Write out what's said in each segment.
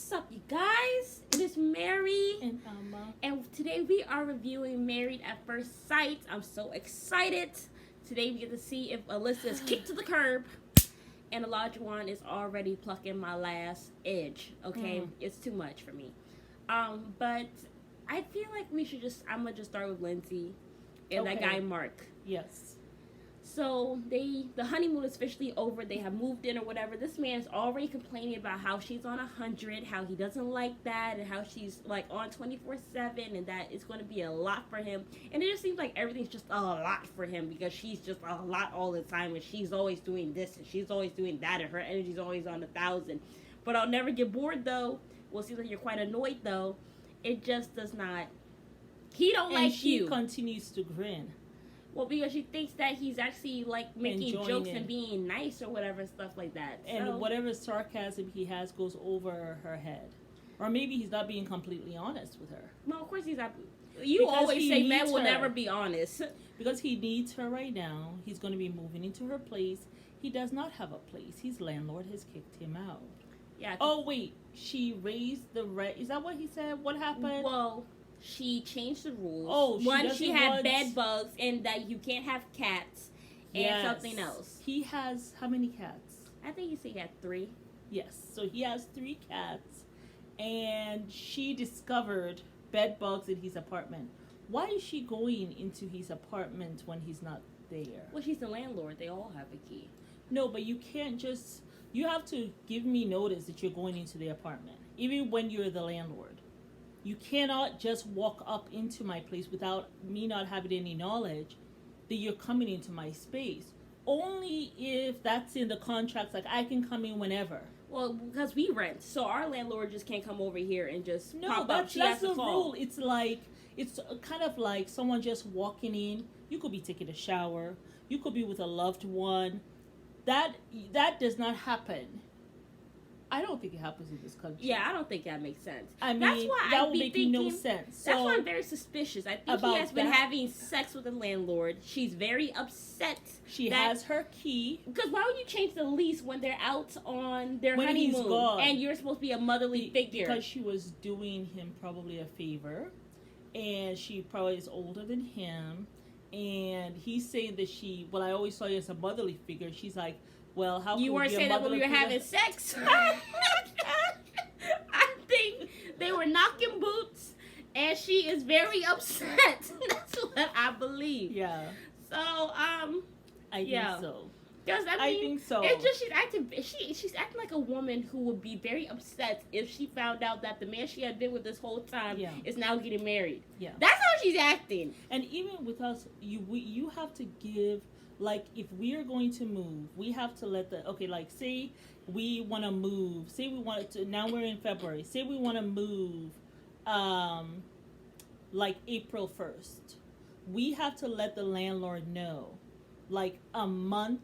What's up, you guys? It is Mary. And Alma. And today we are reviewing Married at First Sight. I'm so excited. Today we get to see if Alyssa is kicked to the curb and Olajuwon is already plucking my last edge. Okay? It's too much for me. But I feel like I'm going to just start with Lindsay and that guy Mark. Yes. So the honeymoon is officially over. They have moved in or whatever. This man is already complaining about how she's on 100, how he doesn't like that, and how she's like on 24/7, and that it's going to be a lot for him. And it just seems like everything's just a lot for him because she's just a lot all the time, and she's always doing this and she's always doing that, and her energy's always on 1,000. But I'll never get bored though. Well, it seems like you're quite annoyed though. It just does not. He don't and like you. She continues to grin. Well, because she thinks that he's actually, like, making Enjoying jokes it. and being nice or whatever, stuff like that. And whatever sarcasm he has goes over her head. Or maybe he's not being completely honest with her. No, of course he's not. You Because always he say men needs will her. never be honest. Because he needs her right now. He's going to be moving into her place. He does not have a place. His landlord has kicked him out. Yeah. Oh, wait. She raised the rent. Is that what he said? What happened? Well, she changed the rules. Oh, she had bed bugs and that you can't have cats and something else. He has how many cats? I think he said he had 3. Yes, so he has 3 cats, and she discovered bed bugs in his apartment. Why is she going into his apartment when he's not there? Well, she's the landlord. They all have a key. No, but you can't just... You have to give me notice that you're going into the apartment, even when you're the landlord. You cannot just walk up into my place without me not having any knowledge that you're coming into my space. Only if that's in the contracts, like I can come in whenever. Well, because we rent, so our landlord just can't come over here and just pop up. That's the rule. It's kind of like someone just walking in. You could be taking a shower. You could be with a loved one. That does not happen. I don't think it happens in this country. Yeah, I don't think that makes sense. I mean, that's why that would make no sense. So, that's why I'm very suspicious. I think he has been having sex with the landlord. She's very upset. She has her key. Because why would you change the lease when they're out on their when honeymoon he's gone, and you're supposed to be a motherly figure? Because she was doing him probably a favor, and she probably is older than him, and he's saying that well, I always saw you as a motherly figure. She's like, well, how you weren't saying that when we were having sex? I think they were knocking boots, and she is very upset. That's what I believe. Yeah. So, I think so. Because I think so. It's just she's acting like a woman who would be very upset if she found out that the man she had been with this whole time is now getting married. Yeah. That's how she's acting. And even with us, you have to give. Like, if we are going to move, we have to let like, say we want to move. Say we want to, now we're in February. Say we want to move, like, April 1st. We have to let the landlord know, like, a month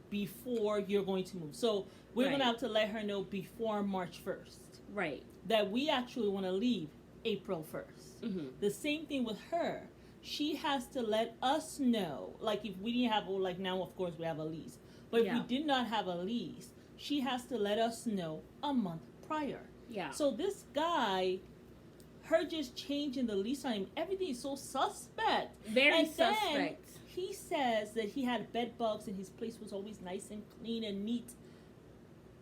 before you're going to move. So, we're going to have to let her know before March 1st. Right. That we actually want to leave April 1st. Mm-hmm. The same thing with her. She has to let us know, like if we didn't have, like now of course we have a lease, but if we did not have a lease, she has to let us know a month prior. Yeah. So this guy, her just changing the lease time, everything is so suspect. Very and suspect. Then he says that he had bed bugs and his place was always nice and clean and neat.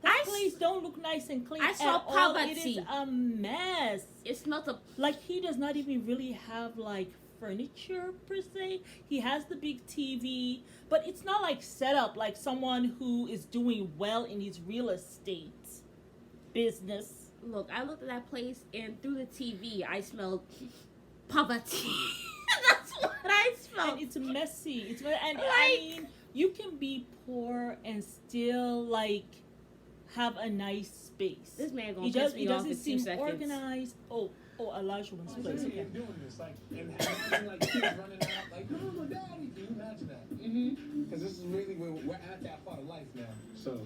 That place don't look nice and clean. I saw poverty. It is a mess. It smells of... Like, he does not even really have, like, furniture per se. He has the big TV, but it's not like set up like someone who is doing well in his real estate business. Look, I looked at that place and through the TV I smelled poverty. That's what I smelled. And it's messy. I mean, you can be poor and still like have a nice space. This man gonna piss me off in 2 seconds. He doesn't seem organized. Oh, Elijah's place. Okay. Doing this, like, and having like kids running out, like, no, my daddy. Can you imagine that? Mm-hmm. Because this is really we're at that part of life now. So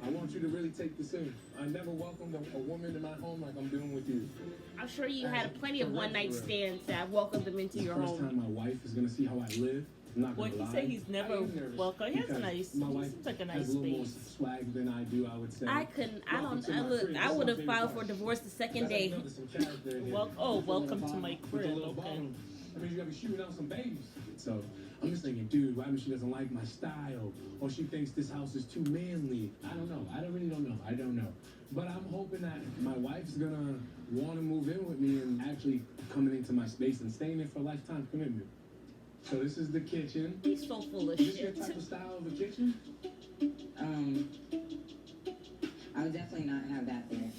I want you to really take this in. I never welcomed a woman in my home like I'm doing with you. I'm sure you had plenty of one-night stands that welcomed them into your First home. time my wife is gonna see how I live. I'm not Well, gonna he lie. said he's never I am nervous welcome. He has a because nice. my He wife seems like a nice has a little more space. swag than I do, I would say. I couldn't. I Welcome don't. to I my look. crib. I This is would my have favorite filed part. for divorce the second That's how you day. know there's some character in here. Welcome to my With a crib. little Okay. bottom. I mean, you gotta be shooting out some babies. So I'm just thinking, dude, why she doesn't like my style, or she thinks this house is too manly. I don't know. I really don't know. I don't know. But I'm hoping that my wife's gonna want to move in with me and actually coming into my space and staying there for a lifetime commitment. So this is the kitchen. He's so full of Is this your shit. type of style of a kitchen? I would definitely not have that there.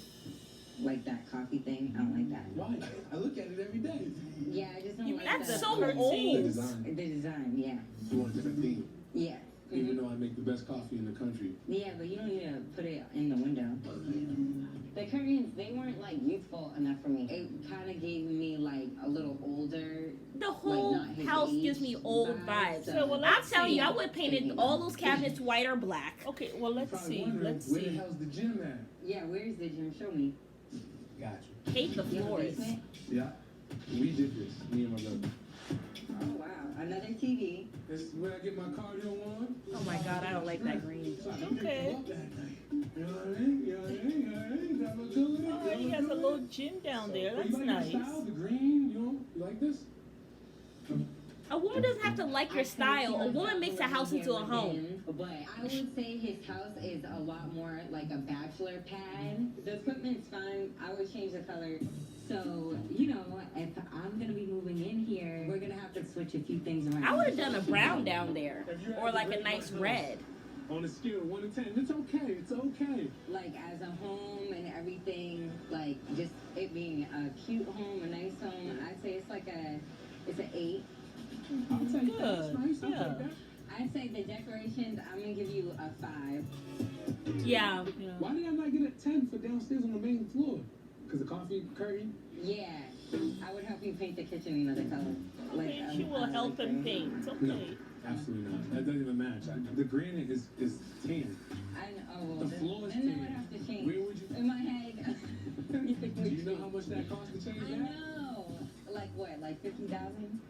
Like that coffee thing, I don't like that. Why? I look at it every day. Yeah, I just don't You like mean That's that. so curtain? The old. design. The design, yeah. You want a different theme. Yeah. Even though I make the best coffee in the country. Yeah, but you don't need to put it in the window. The curtains, they weren't like youthful enough for me. It kind of gave me like a little older. The whole not his house age gives me old vibe, vibes. so- well, I'm let's telling see. you, I would have painted all those cabinets white or black. Okay. Well, You're let's probably see. wondering, Let's where the see. hell's the gym at? Yeah, where's the gym? Show me. Gotcha. Hate the You have a floors. basement? Yeah. We did this, me and my brother. Oh wow, another TV. This is where I get my cardio on. Oh my god, I don't like that green. So I can pick Okay. them up that night. You know what I mean? You know what I mean? You know what I mean? That look good? Oh, he has a little gym down there. So, That's you like nice. the style, the green, you know? You like this? A woman doesn't have to like your style. A woman makes a house into a home. But I would say his house is a lot more like a bachelor pad. The equipment's fine. I would change the color. So, you know, if I'm gonna be moving in here, we're gonna have to switch a few things around. I would have done a brown down there, or like a nice red. On a scale of 1 to 10, it's okay. It's okay. Like as a home and everything, like just it being a cute home, a nice home, I'd say it's an 8. I'll take that. That's Good. nice. I'll Yeah. take that. I'd say the decorations, I'm gonna give you a 5. Yeah. Yeah. Why did I not get a 10 for downstairs on the main floor? Because the coffee curtain? Yeah, I would help you paint the kitchen another color. Like Okay, she will help him paint. No, Okay. absolutely not. That doesn't even match. The granite is tan. I know. Oh, well, The then, floor is then that tan. would have to change. Where would you? In my head. Do you know how much that costs to change I that? know. Like what? Like 50,000?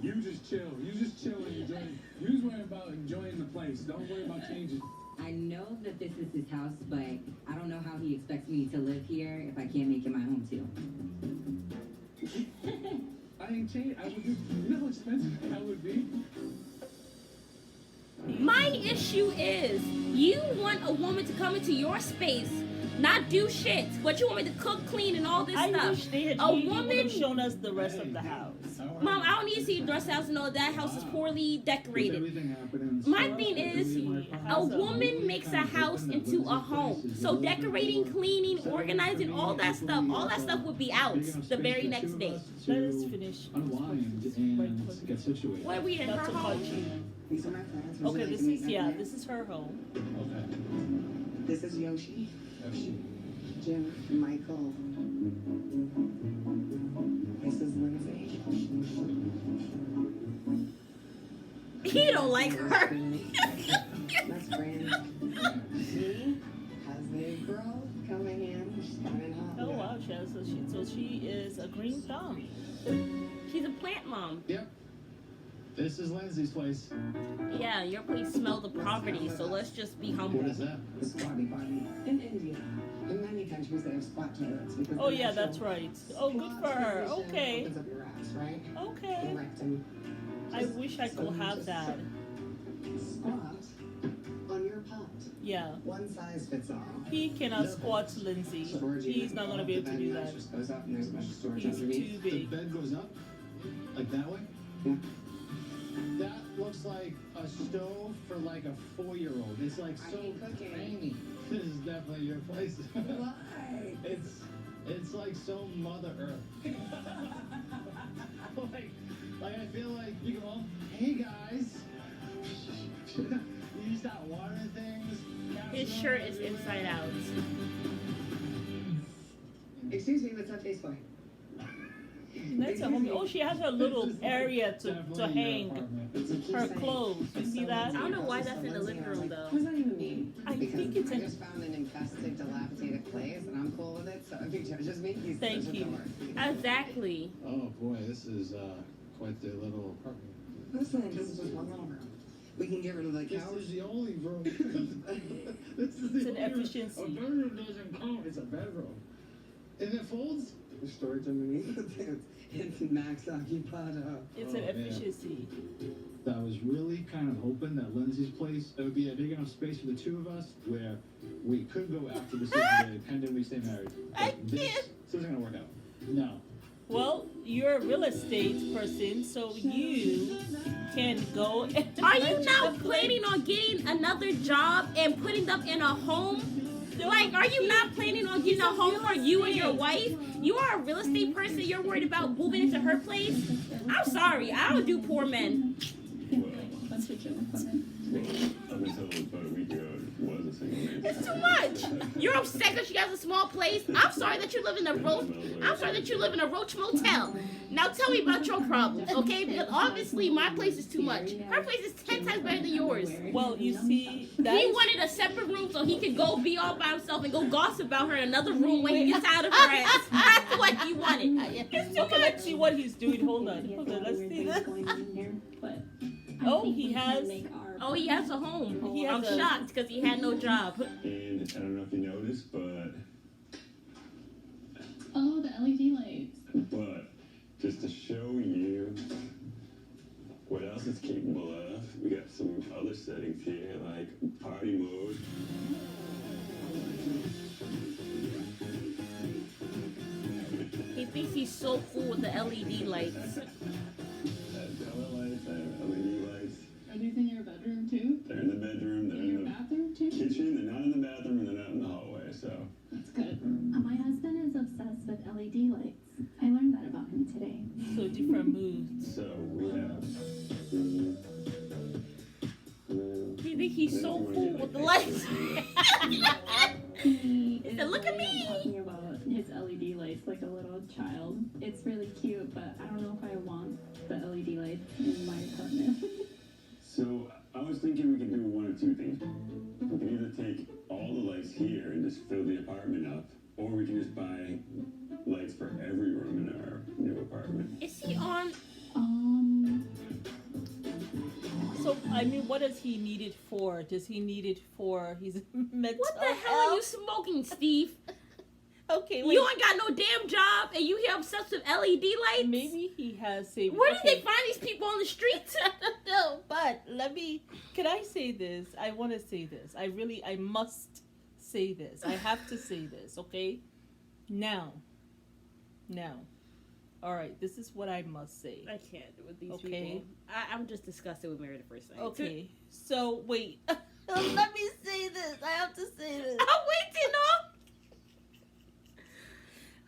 You just chill. You just chill and enjoy. You just worry about enjoying the place. Don't worry about changing. I know that this is his house, but I don't know how he expects me to live here if I can't make it my home too. I ain't changed. I would just. You know how expensive that would be? My issue is you want a woman to come into your space, not do shit, but you want me to cook, clean, and all this I stuff. wish they had A he would woman- have shown us the rest of the house. Mom, I don't need to see your dress house to know that house is poorly decorated. My thing is, a woman makes a house into a home. So decorating, cleaning, organizing, all that stuff would be out the very next day. Let us finish. Unwind and get situated. What are we in her That's a home? country. These are my plans. Would you Okay, like this to meet is my yeah, client? this is her home. Okay. This is Yoshi, Yoshi. Jim, Michael. This is Lindsay. He don't like her. That's friends. She has the girl coming in. She's coming home. Oh wow, she is a green thumb. She's a plant mom. Yep. This is Lindsay's place. Yeah, your place smells of poverty, so let's just be humble. What is that? The squatty potty in India. In many countries, they have squat toilets because Oh the yeah, natural that's right. Oh, good for squat her. position Okay. Opens up your ass, right? Okay. The rectum. I wish I could have that. Squat on your pot. Yeah. One size fits all. He cannot squat Lindsay. He's not gonna be able to do that. Just goes up and there's a bunch of storage He's underneath. too The big. bed goes up? Like that way? Yeah. That looks like a stove for like a 4-year-old. It's like I so ain't cooking. tiny. This is definitely your place. Why? It's like so Mother Earth. like I feel like you go, hey guys. You start watering things. His shirt is inside out. Excuse me, what's that face for? That's a home. Oh, she has her little area to Definitely your hang apartment. her clothes. You see that? I don't know why that's in the living room, though. What does that even mean? I Because think it's I an- just found an infested, dilapidated place, and I'm cool with it. So if he judges me, he's Thank such a you. dork. Exactly. Oh boy, this is quite the little apartment. Listen, this is just one little room. We can get rid of the This couch. is the only room. This is It's the an only room. efficiency. A bedroom doesn't count. It's a bedroom. And it folds. The storage underneath. It's max occupado. It's Oh, an man. efficiency. I was really kind of hoping that Lindsay's place, it would be a big enough space for the two of us where we could go after the 6th day, pending we stay married. I But this isn't gonna work out. No. Well, you're a real estate person, so you can go and Are you purchase now a place. planning on getting another job and putting them in a home? Like, are you not planning on getting a home for you and your wife? You are a real estate person. You're worried about moving into her place. I'm sorry. I don't do poor men. That's your joke. Up until about a week ago, it was a single man. It's too much. You're upset that she has a small place. I'm sorry that you live in a roach. I'm sorry that you live in a roach motel. Now tell me about your problems, okay? Because obviously my place is too much. Her place is 10 times better than yours. Well, you see, that He is- wanted a separate room so he could go be all by himself and go gossip about her in another room when he gets out of her ass. That's what he wanted. Okay, let's see what he's doing. Hold on, let's see this. Oh, he has. Oh, he has a home. He I'm has a- shocked because he had no job. And I don't know if you noticed, but Oh, the LED lights. just to show you what else it's capable of, we got some other settings here, like party mode. He thinks he's so cool with the LED lights. Color lights, LED lights. Are these in your bedroom too? They're in the bedroom, they're In your in the bathroom too? kitchen, they're not in the bathroom, and they're not in the hallway, so. That's good. My husband is obsessed with LED lights. I learned that about him today. So different moods. So we have. He thinks he's so cool with the lights. He is said, "Look at really me." talking about his LED lights like a little child. It's really cute, but I don't know if I want the LED lights in my apartment. So I was thinking we could do one of two things. We can either take all the lights here and just fill the apartment up, or we can just buy lights for every room in our new apartment. Is he on? So I mean, what does he need it for? Does he need it for his mental What the hell health? are you smoking, Steve? Okay, wait. You ain't got no damn job and you here obsessed with LED lights? Maybe he has a. Where did okay. they find these people on the streets? No, but let me. Can I say this? I want to say this. I must say this. I have to say this. Okay. Now. All right. This is what I must say. I can't with these Okay. people. I'm just disgusted with Married at First Sight. Okay. So wait. Let me say this. I have to say this. I'm waiting on.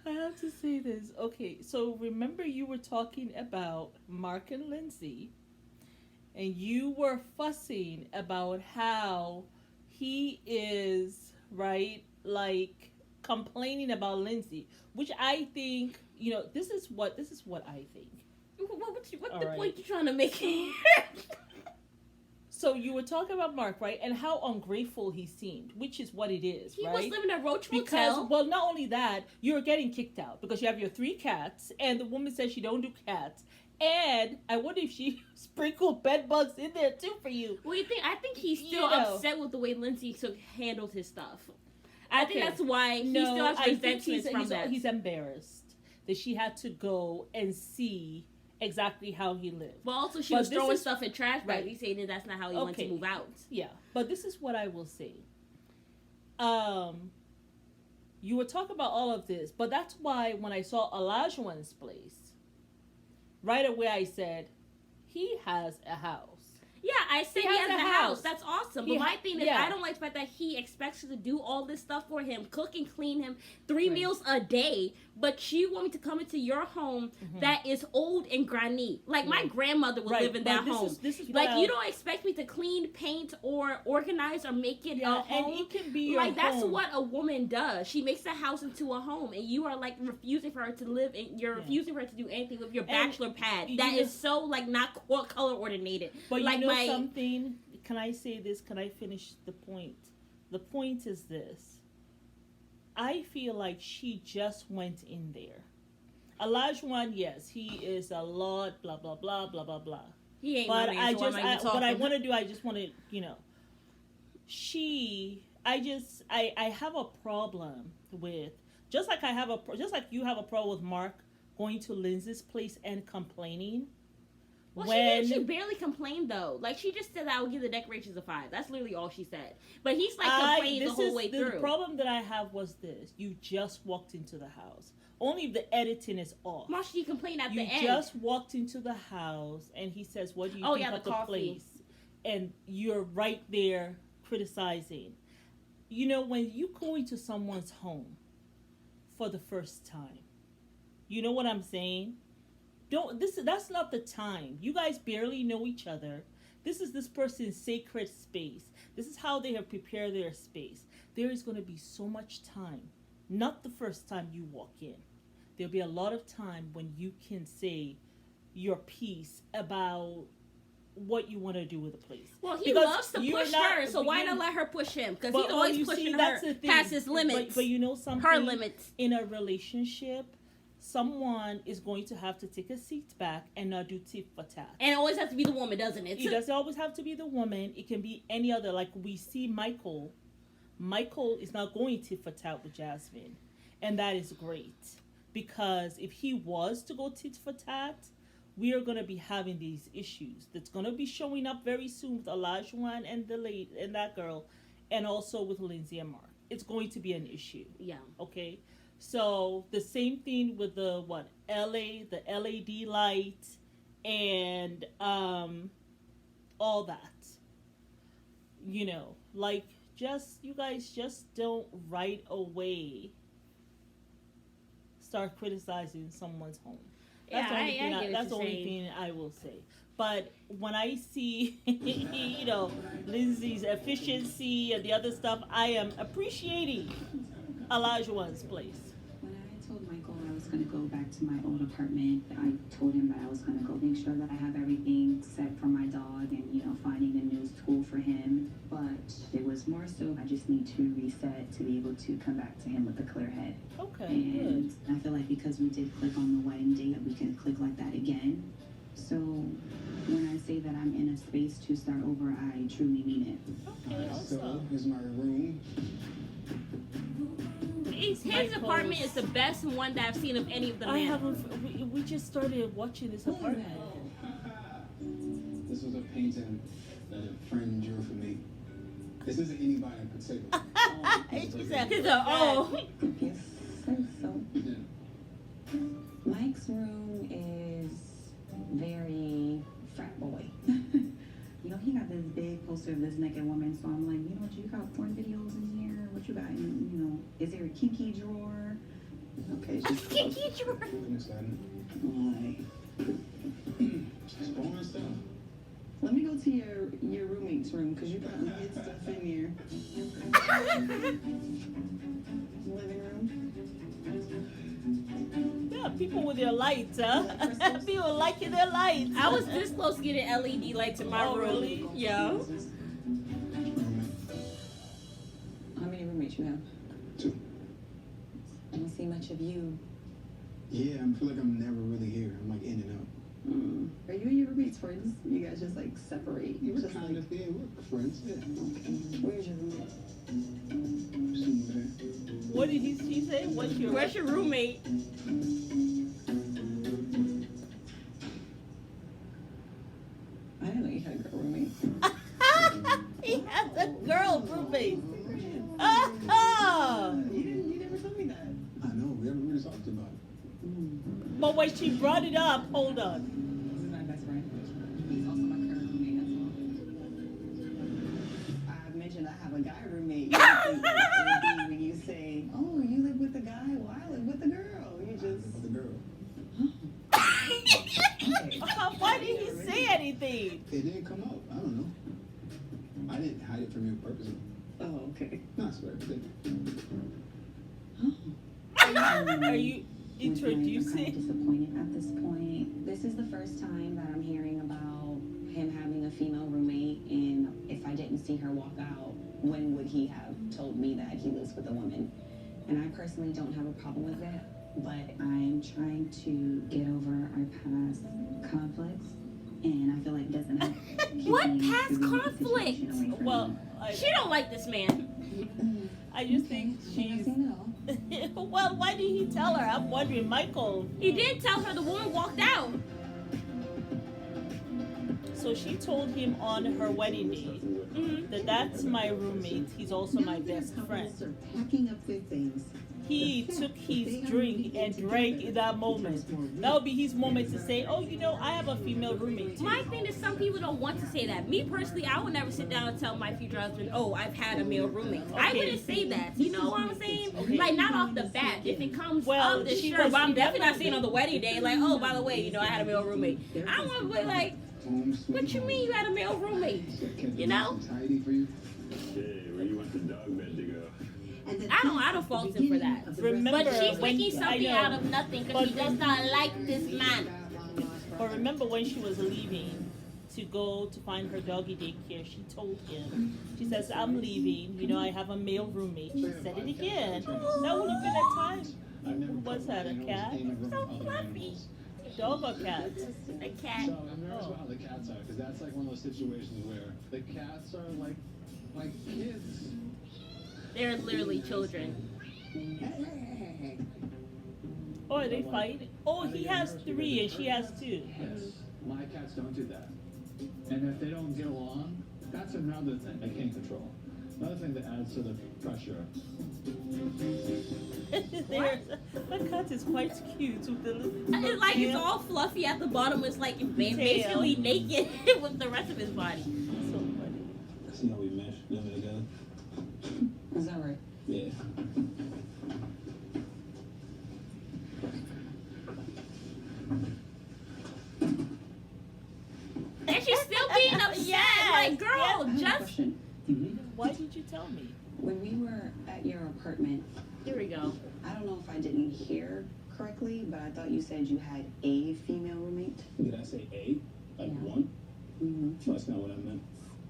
I have to say this. Okay, so remember you were talking about Mark and Lindsay, and you were fussing about how he is, right, like complaining about Lindsay, which I think, this is what I think. What All the right. point you trying to make here? So you were talking about Mark, right, and how ungrateful he seemed, which is what it is, He right? was living in a roach Because, motel. well, not only that, you're getting kicked out because you have your 3 cats, and the woman says she don't do cats. And I wonder if she sprinkled bed bugs in there too for you. Well, I think he's still You know. upset with the way Lindsay handled his stuff. I think Okay. that's why he still has I think resentment from that. he's embarrassed that she had to go and see exactly how he lived. But also, she But was this throwing is- stuff in trash bags. right. He saying that that's not how he wanted to Okay. move out. Yeah, but this is what I will say. You were talking about all of this, but that's why when I saw Olajuwon's place, right away I said, he has a house. Yeah, I said he has has a a house. house. That's awesome. He But my ha- thing is, yeah. I don't like the fact that he expects her to do all this stuff for him, cook and clean him 3 Right. meals a day. But you want me to come into your home that is old and granny. Like my grandmother would live in but that this home. This is Like what you don't expect me to clean, paint, or organize or make it a home. and it can be your Like that's home. what a woman does. She makes the house into a home, and you are like refusing for her to live, and you're refusing for her to do anything with your And bachelor pad. you That know- is so like not color ordinated. But like you know my something? Can I say this? Can I finish the point? The point is this. I feel like she just went in there. Olajuwon, yes, he is a lot, blah, blah, blah, blah, blah, blah. He ain't But my man, I so just, why am I even what I talking? want to do, I just want to, I have a problem with, just like you have a problem with Mark going to Lindsay's place and complaining. Well, when she barely complained though. Like she just said, "I would give the decorations a 5." That's literally all she said. But he's like complaining the whole way through. The problem that I have was this: you just walked into the house. Only the editing is off. Why should he complain at the end? You just walked into the house, and he says, "What do you think of the place?" And you're right there criticizing. When you go into someone's home for the first time, you know what I'm saying? That's not the time. You guys barely know each other. This is this person's sacred space. This is how they have prepared their space. There is going to be so much time. Not the first time you walk in. There'll be a lot of time when you can say your piece about what you want to do with the place. Well, he loves to push her, so why not let her push him? Because he's always pushing her past his limits. But you know something? Her limits. In a relationship, someone is going to have to take a seat back and not do tit for tat. And it always has to be the woman, doesn't it? It doesn't always have to be the woman. It can be any other. Like we see Michael. Michael is not going tit for tat with Jasmine. And that is great. Because if he was to go tit for tat, we are going to be having these issues. That's going to be showing up very soon with Olajuwon and that girl. And also with Lindsay and Mark. It's going to be an issue. Yeah. Okay? So the same thing with the LED light, and all that. You guys just don't right away start criticizing someone's home. That's the only thing I will say. But when I see, Lindsay's efficiency and the other stuff, I am appreciating Olajuwon's place. When I told Michael I was going to go back to my old apartment, I told him that I was going to go make sure that I have everything set for my dog and, finding a new school for him. But it was more so I just need to reset to be able to come back to him with a clear head. Okay, and good. I feel like because we did click on the wedding date, we can click like that again. So when I say that I'm in a space to start over, I truly mean it. Okay, So here's my room. His apartment is the best one that I've seen of any of the men. We just started watching this apartment. This was a painting that a friend drew for me. This isn't anybody in particular. She said, Yes, so. Yeah. Mike's room is very frat boy. He got this big poster of this naked woman, so I'm like, you got porn videos in here? What you got? Is there a kinky drawer? Okay, just kinky drawer. Just boring stuff. Let me go to your roommate's room because you probably get stuff in here. Living room. Yeah, people with their lights, huh? People liking their lights. I was this close to getting LED lights in my room. Really? Yeah. How many roommates you have? 2. I don't see much of you. Yeah, I feel like I'm never really here. I'm like in and out. Are you and your roommates friends? You guys just separate? We're Just kind of, yeah, we're friends. Yeah. Okay. Where's your roommate? What did she say? Where's your roommate? I didn't know you had a girl roommate. He has a girl roommate. You never told me that. I know, we haven't really talked about it. But when she brought it up, hold on. This is my best friend. He's also my current roommate as well. I mentioned I have a guy roommate. You think that it would be when you say, oh, you live with the guy? Well, I live with the girl. You just... With the girl. Why did he say anything? It didn't come out. I don't know. I didn't hide it from you purposely. Oh, okay. No, I swear. It didn't. Are you introducing? I'm kind of disappointed at this point. This is the first time that I'm hearing about him having a female roommate, and if I didn't see her walk out, when would he have told me that he lives with a woman? And I personally don't have a problem with it, but I'm trying to get over our past conflicts and I feel like it doesn't help. What keeping past the conflict? situation away from Well, me. She don't like this man. I just think she's. Well, why did he tell her? I'm wondering, Michael. He did tell her. The woman walked out. So she told him on her wedding day that's my roommate. He's also my best friend. Packing up their things. He took his drink and drank in that moment. That would be his moment to say, oh, you know, I have a female roommate too. My thing is, some people don't want to say that. Me personally, I would never sit down and tell my future husband, oh, I've had a male roommate. I Okay. wouldn't say that. You know what I'm saying? Okay. Like, not off the bat. If it comes Well, up, then she sure. was- But I'm definitely not saying on the wedding day, like, oh, by the way, you know, I had a male roommate. I don't want to be like, what you mean you had a male roommate? You know? Tidy for you. Hey, where you want the dog bed to go? I don't fault him for that. Remember But she's when- making something I know. out of nothing because she does not like this man. But remember when she was leaving to go to find her doggy daycare, she told him, she says, I'm leaving, you know, I have a male roommate. She said it again. That would have been a time. Who was that, a cat? So fluffy. Dog or cat? A cat. So I'm nervous about how the cats are, because that's like one of those situations where the cats are like kids. They're literally children. Oh, are they fighting? Oh, he has 3 and she has 2. Yes, my cats don't do that. And if they don't get along, that's another thing I can't control. Another thing that adds to the pressure. My cat is quite cute with the little It's like he's tail. all fluffy at the bottom. It's like basically naked with the rest of his body. So funny. See how we mesh living together? Is that right? Yeah. And she's still being upset. Yes, Like, girl, I have a just. question. Why did you tell me? When we were at your apartment, Here we go. I don't know if I didn't hear correctly, but I thought you said you had a female roommate. Did I say A? Like Yeah. one? Mm-hmm. That's not what I meant.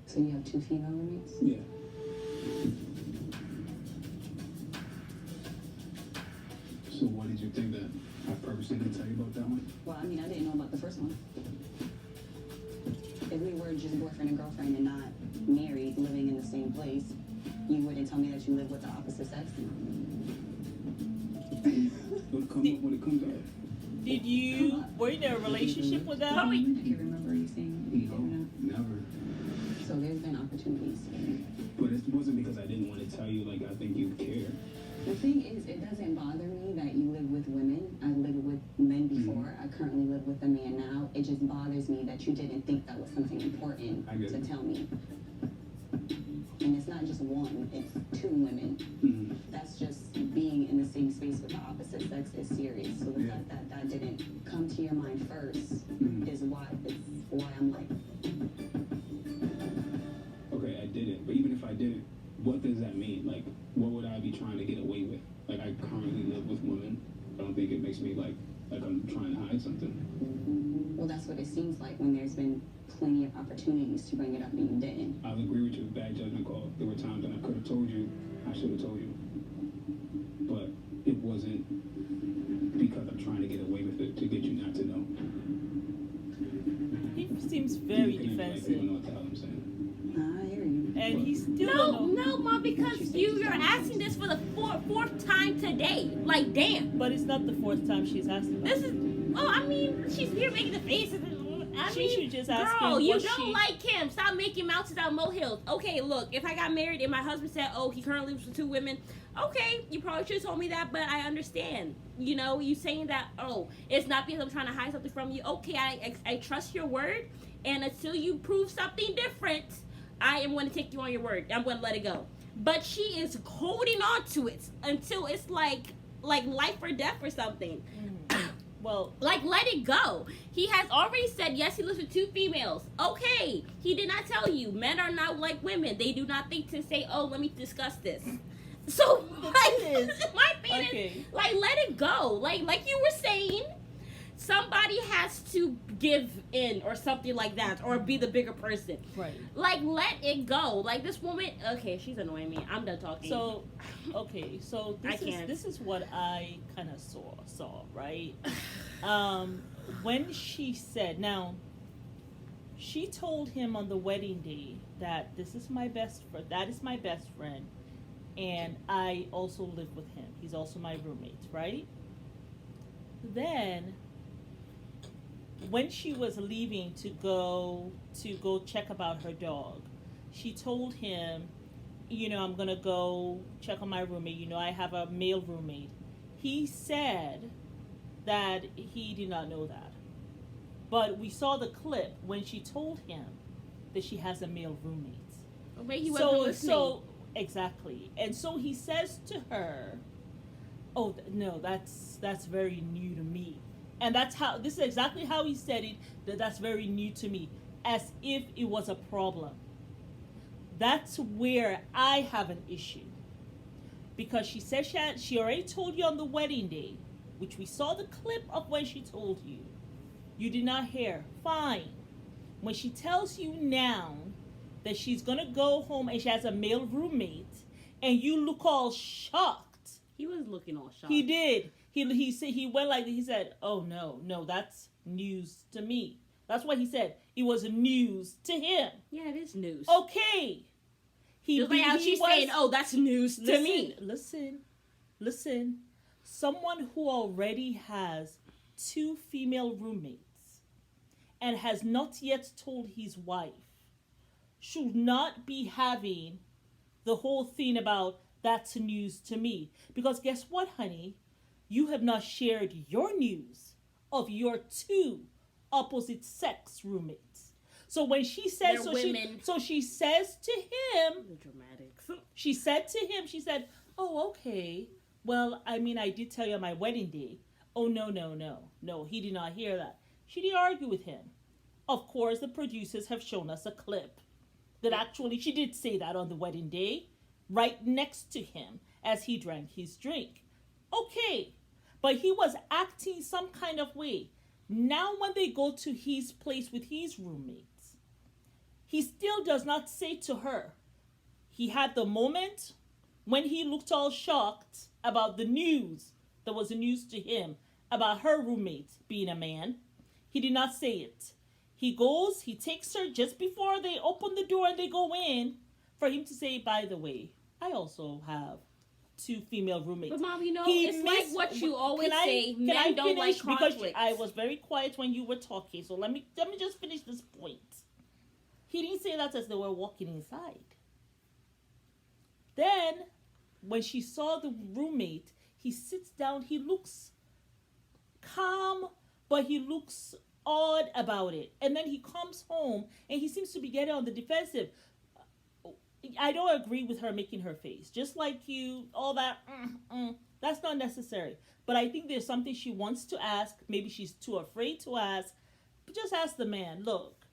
So you have 2 female roommates? Yeah. So what did you think that I purposely didn't tell you about that one? Well, I mean, I didn't know about the first one. If we were just boyfriend and girlfriend and not married, living in the same place, you wouldn't tell me that you live with the opposite sex? It'll come up when it comes out. Did you, were you in a relationship with them? I can't remember you saying you No, didn't know. never. So there's been opportunities. But it wasn't because I didn't want to tell you, like, I think you'd care. The thing is, it doesn't bother me that you live with women. I lived with men before. I currently live with a man now. It just bothers me that you didn't think that was something important I get to it. tell me. And it's not just one, it's 2 women. Mm-hmm. That's just being in the same space with the opposite sex is serious. So the Yeah. fact that that didn't come to your mind first Mhm. is why I'm like, Okay, I didn't. But even if I didn't, what does that mean? Like, what would I be trying to get away with? Like, I currently live with women. I don't think it makes me like I'm trying to hide something. well, that's what it seems like when there's been plenty of opportunities to bring it up and you didn't. I'll agree with you. Bad judgment call. There were times when I could have told you. I should have told you. But it wasn't because I'm trying to get away with it to get you not to know. He seems very You can, like, defensive. even know what the hell I'm saying. I hear you. And he's still No, don't know. no, Mom, because you're asking this for the fourth time today. Like, damn. But it's not the 4th time she's asked about This it. is. Oh, I mean, she's here making the faces. I She mean, should just ask girl, him you what don't she- like him. Stop making mountains out of molehills. Okay, look, if I got married and my husband said, oh, he currently lives with 2 women, okay, you probably should have told me that, but I understand. You know, you saying that, oh, it's not because I'm trying to hide something from you. Okay, I trust your word, and until you prove something different, I am going to take you on your word. I'm going to let it go. But she is holding on to it until it's like life or death or something. Well, Like, let it go. He has already said, yes, he lives with 2 females. Okay. He did not tell you. Men are not like women. They do not think to say, oh, let me discuss this. So, like, thing is- my thing is, okay. like, let it go. Like you were saying, somebody has to give in or something like that, or be the bigger person. right. Like, let it go. Like, this woman, okay, she's annoying me. I'm done talking. So, okay, so I can't. this is what I kind of saw, right? When she said, now, She told him on the wedding day that this is my best friend, that is my best friend, and I also live with him. He's also my roommate, right? Then, when she was leaving to go check about her dog, she told him, I'm gonna go check on my roommate. I have a male roommate. He said that he did not know that. But we saw the clip when she told him that she has a male roommate. But he wasn't listening. Exactly. And so he says to her, "Oh no, that's very new to me." And this is exactly how he said it, that's very new to me, as if it was a problem. That's where I have an issue. Because she said she already told you on the wedding day, which we saw the clip of when she told you. You did not hear. Fine. When she tells you now that she's going to go home and she has a male roommate, and you look all shocked. He was looking all shocked. He did. He said, he went like, he said, "Oh no, that's news to me." That's what he said. It was news to him. Yeah, it is news. Okay. Just like how she's saying, "Oh, that's news to me." Listen. Someone who already has 2 female roommates and has not yet told his wife should not be having the whole thing about that's news to me. Because guess what, honey? You have not shared your news of your 2 opposite sex roommates. So when she says, she says to him, the dramatics. She said to him, she said, "Oh, okay. Well, I did tell you on my wedding day." Oh, no, he did not hear that. She didn't argue with him. Of course, the producers have shown us a clip that actually she did say that on the wedding day, right next to him as he drank his drink. Okay, but he was acting some kind of way. Now when they go to his place with his roommates, he still does not say to her. He had the moment when he looked all shocked about the news that was the news to him about her roommate being a man. He did not say it. He takes her just before they open the door and they go in for him to say, "By the way, I also have 2 female roommates." But Mom, it's like what you always say, men don't like conflict. Because I was very quiet when you were talking, so let me just finish this point. He didn't say that as they were walking inside. Then, when she saw the roommate, he sits down, he looks calm, but he looks odd about it. And then he comes home, and he seems to be getting on the defensive. I don't agree with her making her face. Just like you, all that, that's not necessary. But I think there's something she wants to ask. Maybe she's too afraid to ask. But just ask the man, "Look,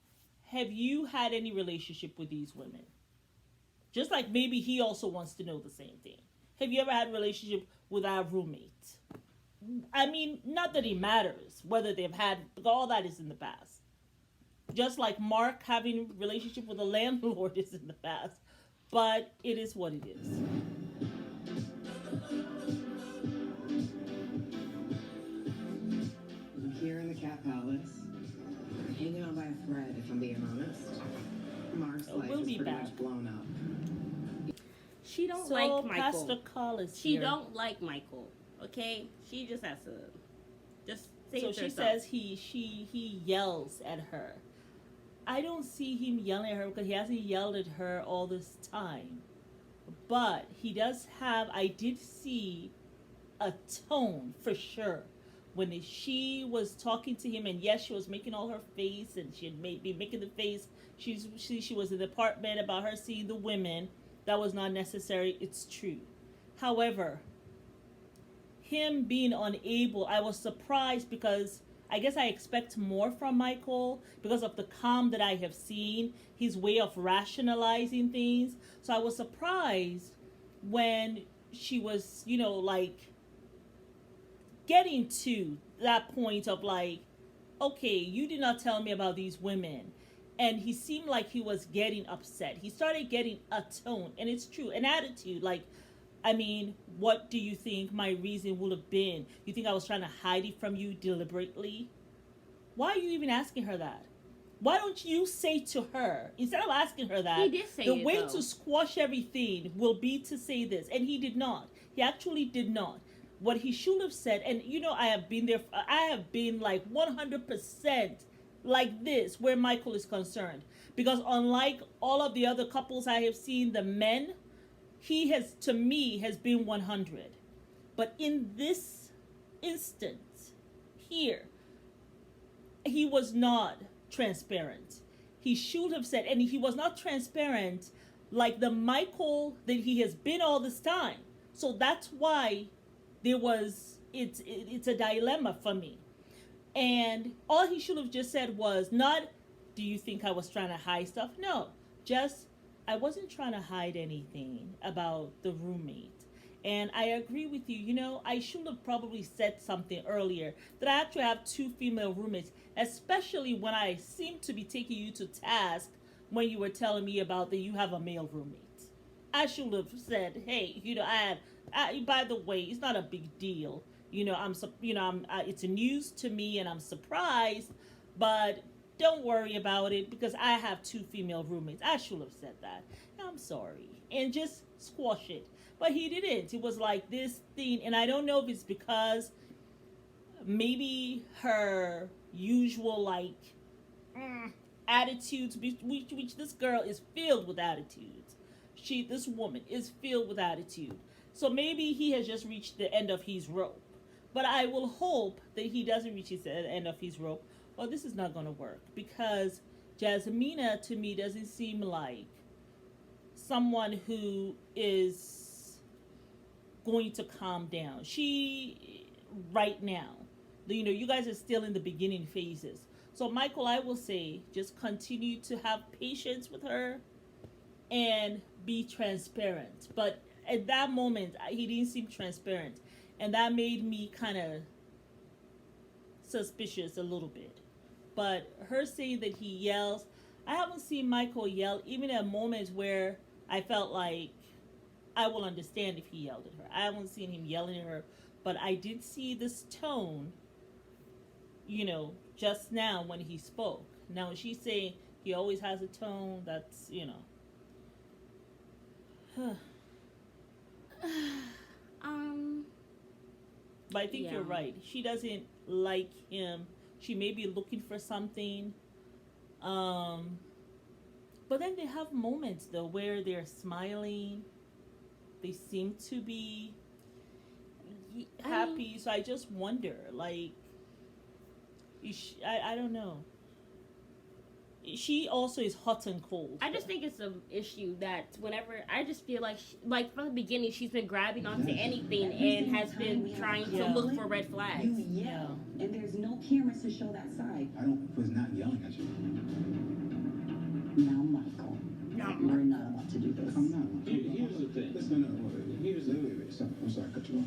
have you had any relationship with these women?" Just like maybe he also wants to know the same thing. Have you ever had a relationship with our roommate? Not that it matters whether they've had, all that is in the past. Just like Mark having a relationship with a landlord is in the past. But it is what it is. I'm here in the Cat Palace, hanging on by a thread, if I'm being honest. Mark's life we'll is be pretty back. much blown up. She don't like Michael. Pastor Call is She here. don't like Michael. Okay, she just has to just say it So to she herself. says he yells at her. I don't see him yelling at her because he hasn't yelled at her all this time. But he does have, I did see a tone for sure when she was talking to him, and yes, she was making all her face, and she had been making the face. She was in the apartment about her seeing the women. That was not necessary. It's true. However, him being unable, I was surprised because I guess I expect more from Michael because of the calm that I have seen, his way of rationalizing things. So I was surprised when she was, getting to that point of okay, you did not tell me about these women. And he seemed like he was getting upset. He started getting a tone, and it's true, an attitude. What do you think my reason would have been? You think I was trying to hide it from you deliberately? Why are you even asking her that? Why don't you say to her, instead of asking her that, He did say the it, way though. to squash everything will be to say this. And he did not. He actually did not. What he should have said, and you know, I have been there, I have been like 100% like this where Michael is concerned. Because unlike all of the other couples I have seen, the men, he has, to me, has been 100. But in this instance, here, he was not transparent. He should have said, and he was not transparent like the Michael that he has been all this time. So that's why it's a dilemma for me. And all he should have just said was not, do you think I was trying to hide stuff? No, just, I wasn't trying to hide anything about the roommate. And I agree with you. You know, I should have probably said something earlier that I actually have 2 female roommates, especially when I seem to be taking you to task when you were telling me about that you have a male roommate. I should have said, hey, you know, by the way, it's not a big deal. You know, it's news to me and I'm surprised, but don't worry about it because I have 2 female roommates. I should have said that. I'm sorry. And just squash it. But he didn't. It was like this thing, and I don't know if it's because maybe her usual attitudes, which this girl is filled with attitudes. This woman is filled with attitude. So maybe he has just reached the end of his rope. But I will hope that he doesn't reach the end of his rope. Well, this is not going to work because Jasmina to me doesn't seem like someone who is going to calm down. She, right now, you know, you guys are still in the beginning phases. So Michael, I will say, just continue to have patience with her and be transparent. But at that moment, he didn't seem transparent. And that made me kind of suspicious a little bit. But her saying that he yells, I haven't seen Michael yell even at moments where I felt like I will understand if he yelled at her. I haven't seen him yelling at her, but I did see this tone, you know, just now when he spoke. Now she's saying he always has a tone that's, you know. But I think you're right. She doesn't like him. She may be looking for something. But then they have moments though where they're smiling. They seem to be happy. So I just wonder, like, I don't know. She also is hot and cold. I just think it's an issue that whenever I just feel like from the beginning she's been grabbing onto anything and has been trying to look for red flags. You yell, and there's no cameras to show that side. I was not yelling at you. Now, Michael, we're not allowed to do this. I'm not. Here's the thing. Listen, no. Wait. Sorry, I'm sorry, I cut you off.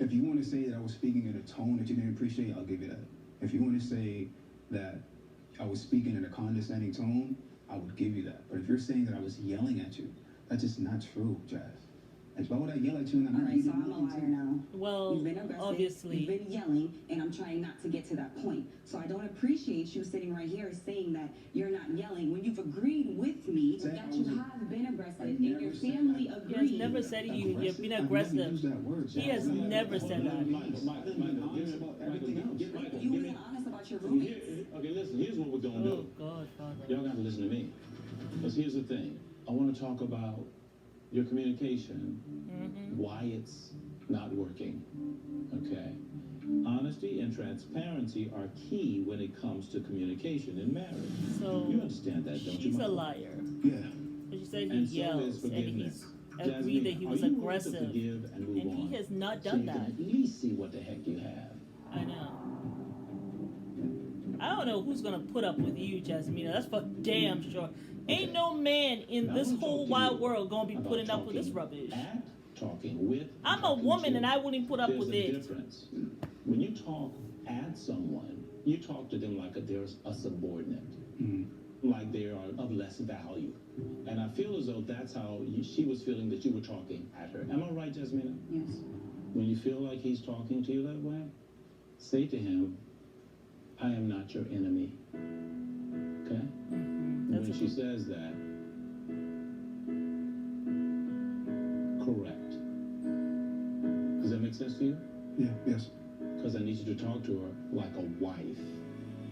If you want to say that I was speaking in a tone that you didn't appreciate, I'll give you that. If you want to say that I was speaking in a condescending tone, I would give you that. But if you're saying that I was yelling at you, that's just not true, Jazz. And why would I yell at you? All right, so I'm a liar now. Well, You've been aggressive, obviously. you've been yelling, and I'm trying not to get to that point. So I don't appreciate you sitting right here saying that you're not yelling when you've agreed with me that you have been aggressive and your family agreed. He has never said you've been aggressive. He has never said that. You were honest about your roommates. Okay, listen, here's what we're going to Oh, do. God, Father. Y'all got to listen to me. Because here's the thing. I want to talk about your communication, why it's not working, okay? Honesty and transparency are key when it comes to communication in marriage. So You understand that, don't you, she's a Michael? liar. Yeah. But she said he And so is yells and forgiveness. he's agreed that he was Jasmine, are you willing to aggressive. forgive and move And on? he has not So done you that. can at least see what the heck you have. I know. I don't know who's gonna put up with you, Jasmina. That's for damn sure. Ain't no man in Now, this I'm whole talking wide world gonna be about putting up with this talking rubbish. At, talking with, I'm a talking woman to. and I wouldn't put up There's with a it. difference. When you talk at someone, you talk to them like there's a subordinate, like they are of less value. And I feel as though that's how she was feeling that you were talking at her. Am I right, Jasmina? Yes. When you feel like he's talking to you that way, say to him, I am not your enemy. Okay? That's When a she says that, correct. Does that make sense to you? Yeah, yes. Because I need you to talk to her like a wife.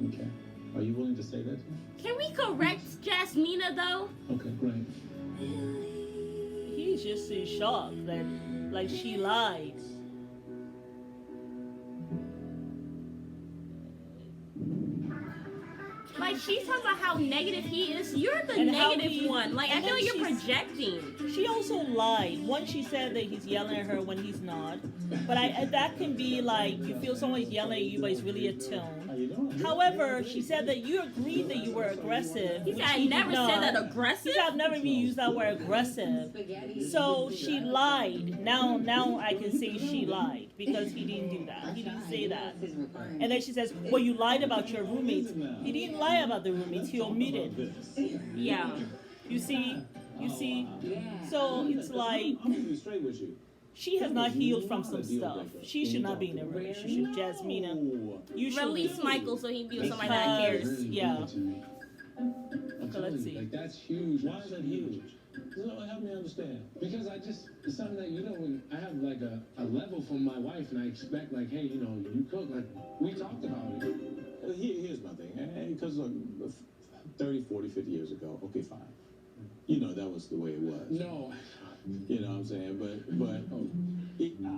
Okay? Are you willing to say that to me? Can we correct Jasmina though? Okay, great. He's just in shock that, like, she lied. Like she's talking about how negative he is. You're the And how negative he- one. Like I and feel then like you're she's- projecting. She also lied. Once she said that he's yelling at her when he's not. But that can be like you feel someone's yelling at you, but it's really a tone. However, she said that you agreed that you were aggressive. He which said I he did never not. said that aggressive. He said I've never even used that word aggressive. Spaghetti. So she lied. Now I can say she lied because he didn't do that. He didn't say that. And then she says, well, you lied about your roommates. He didn't lie about the roommates. He omitted. Yeah. You see? Yeah. So it's like I'm gonna be straight with you. she has not healed from some stuff. She should not be in a relationship, Jasmina. You should Release leave. Michael so he can be with somebody that Because- cares. Yeah. I'm Okay, telling let's you, see. like that's huge. Why is that huge? Help me understand. Because it's something that when I have like a level from my wife, and I expect like, hey, you cook. Like we talked about it. Here's my thing, because 30, 40, 50 years ago, okay, fine. That was the way it was. No. You know what I'm saying? But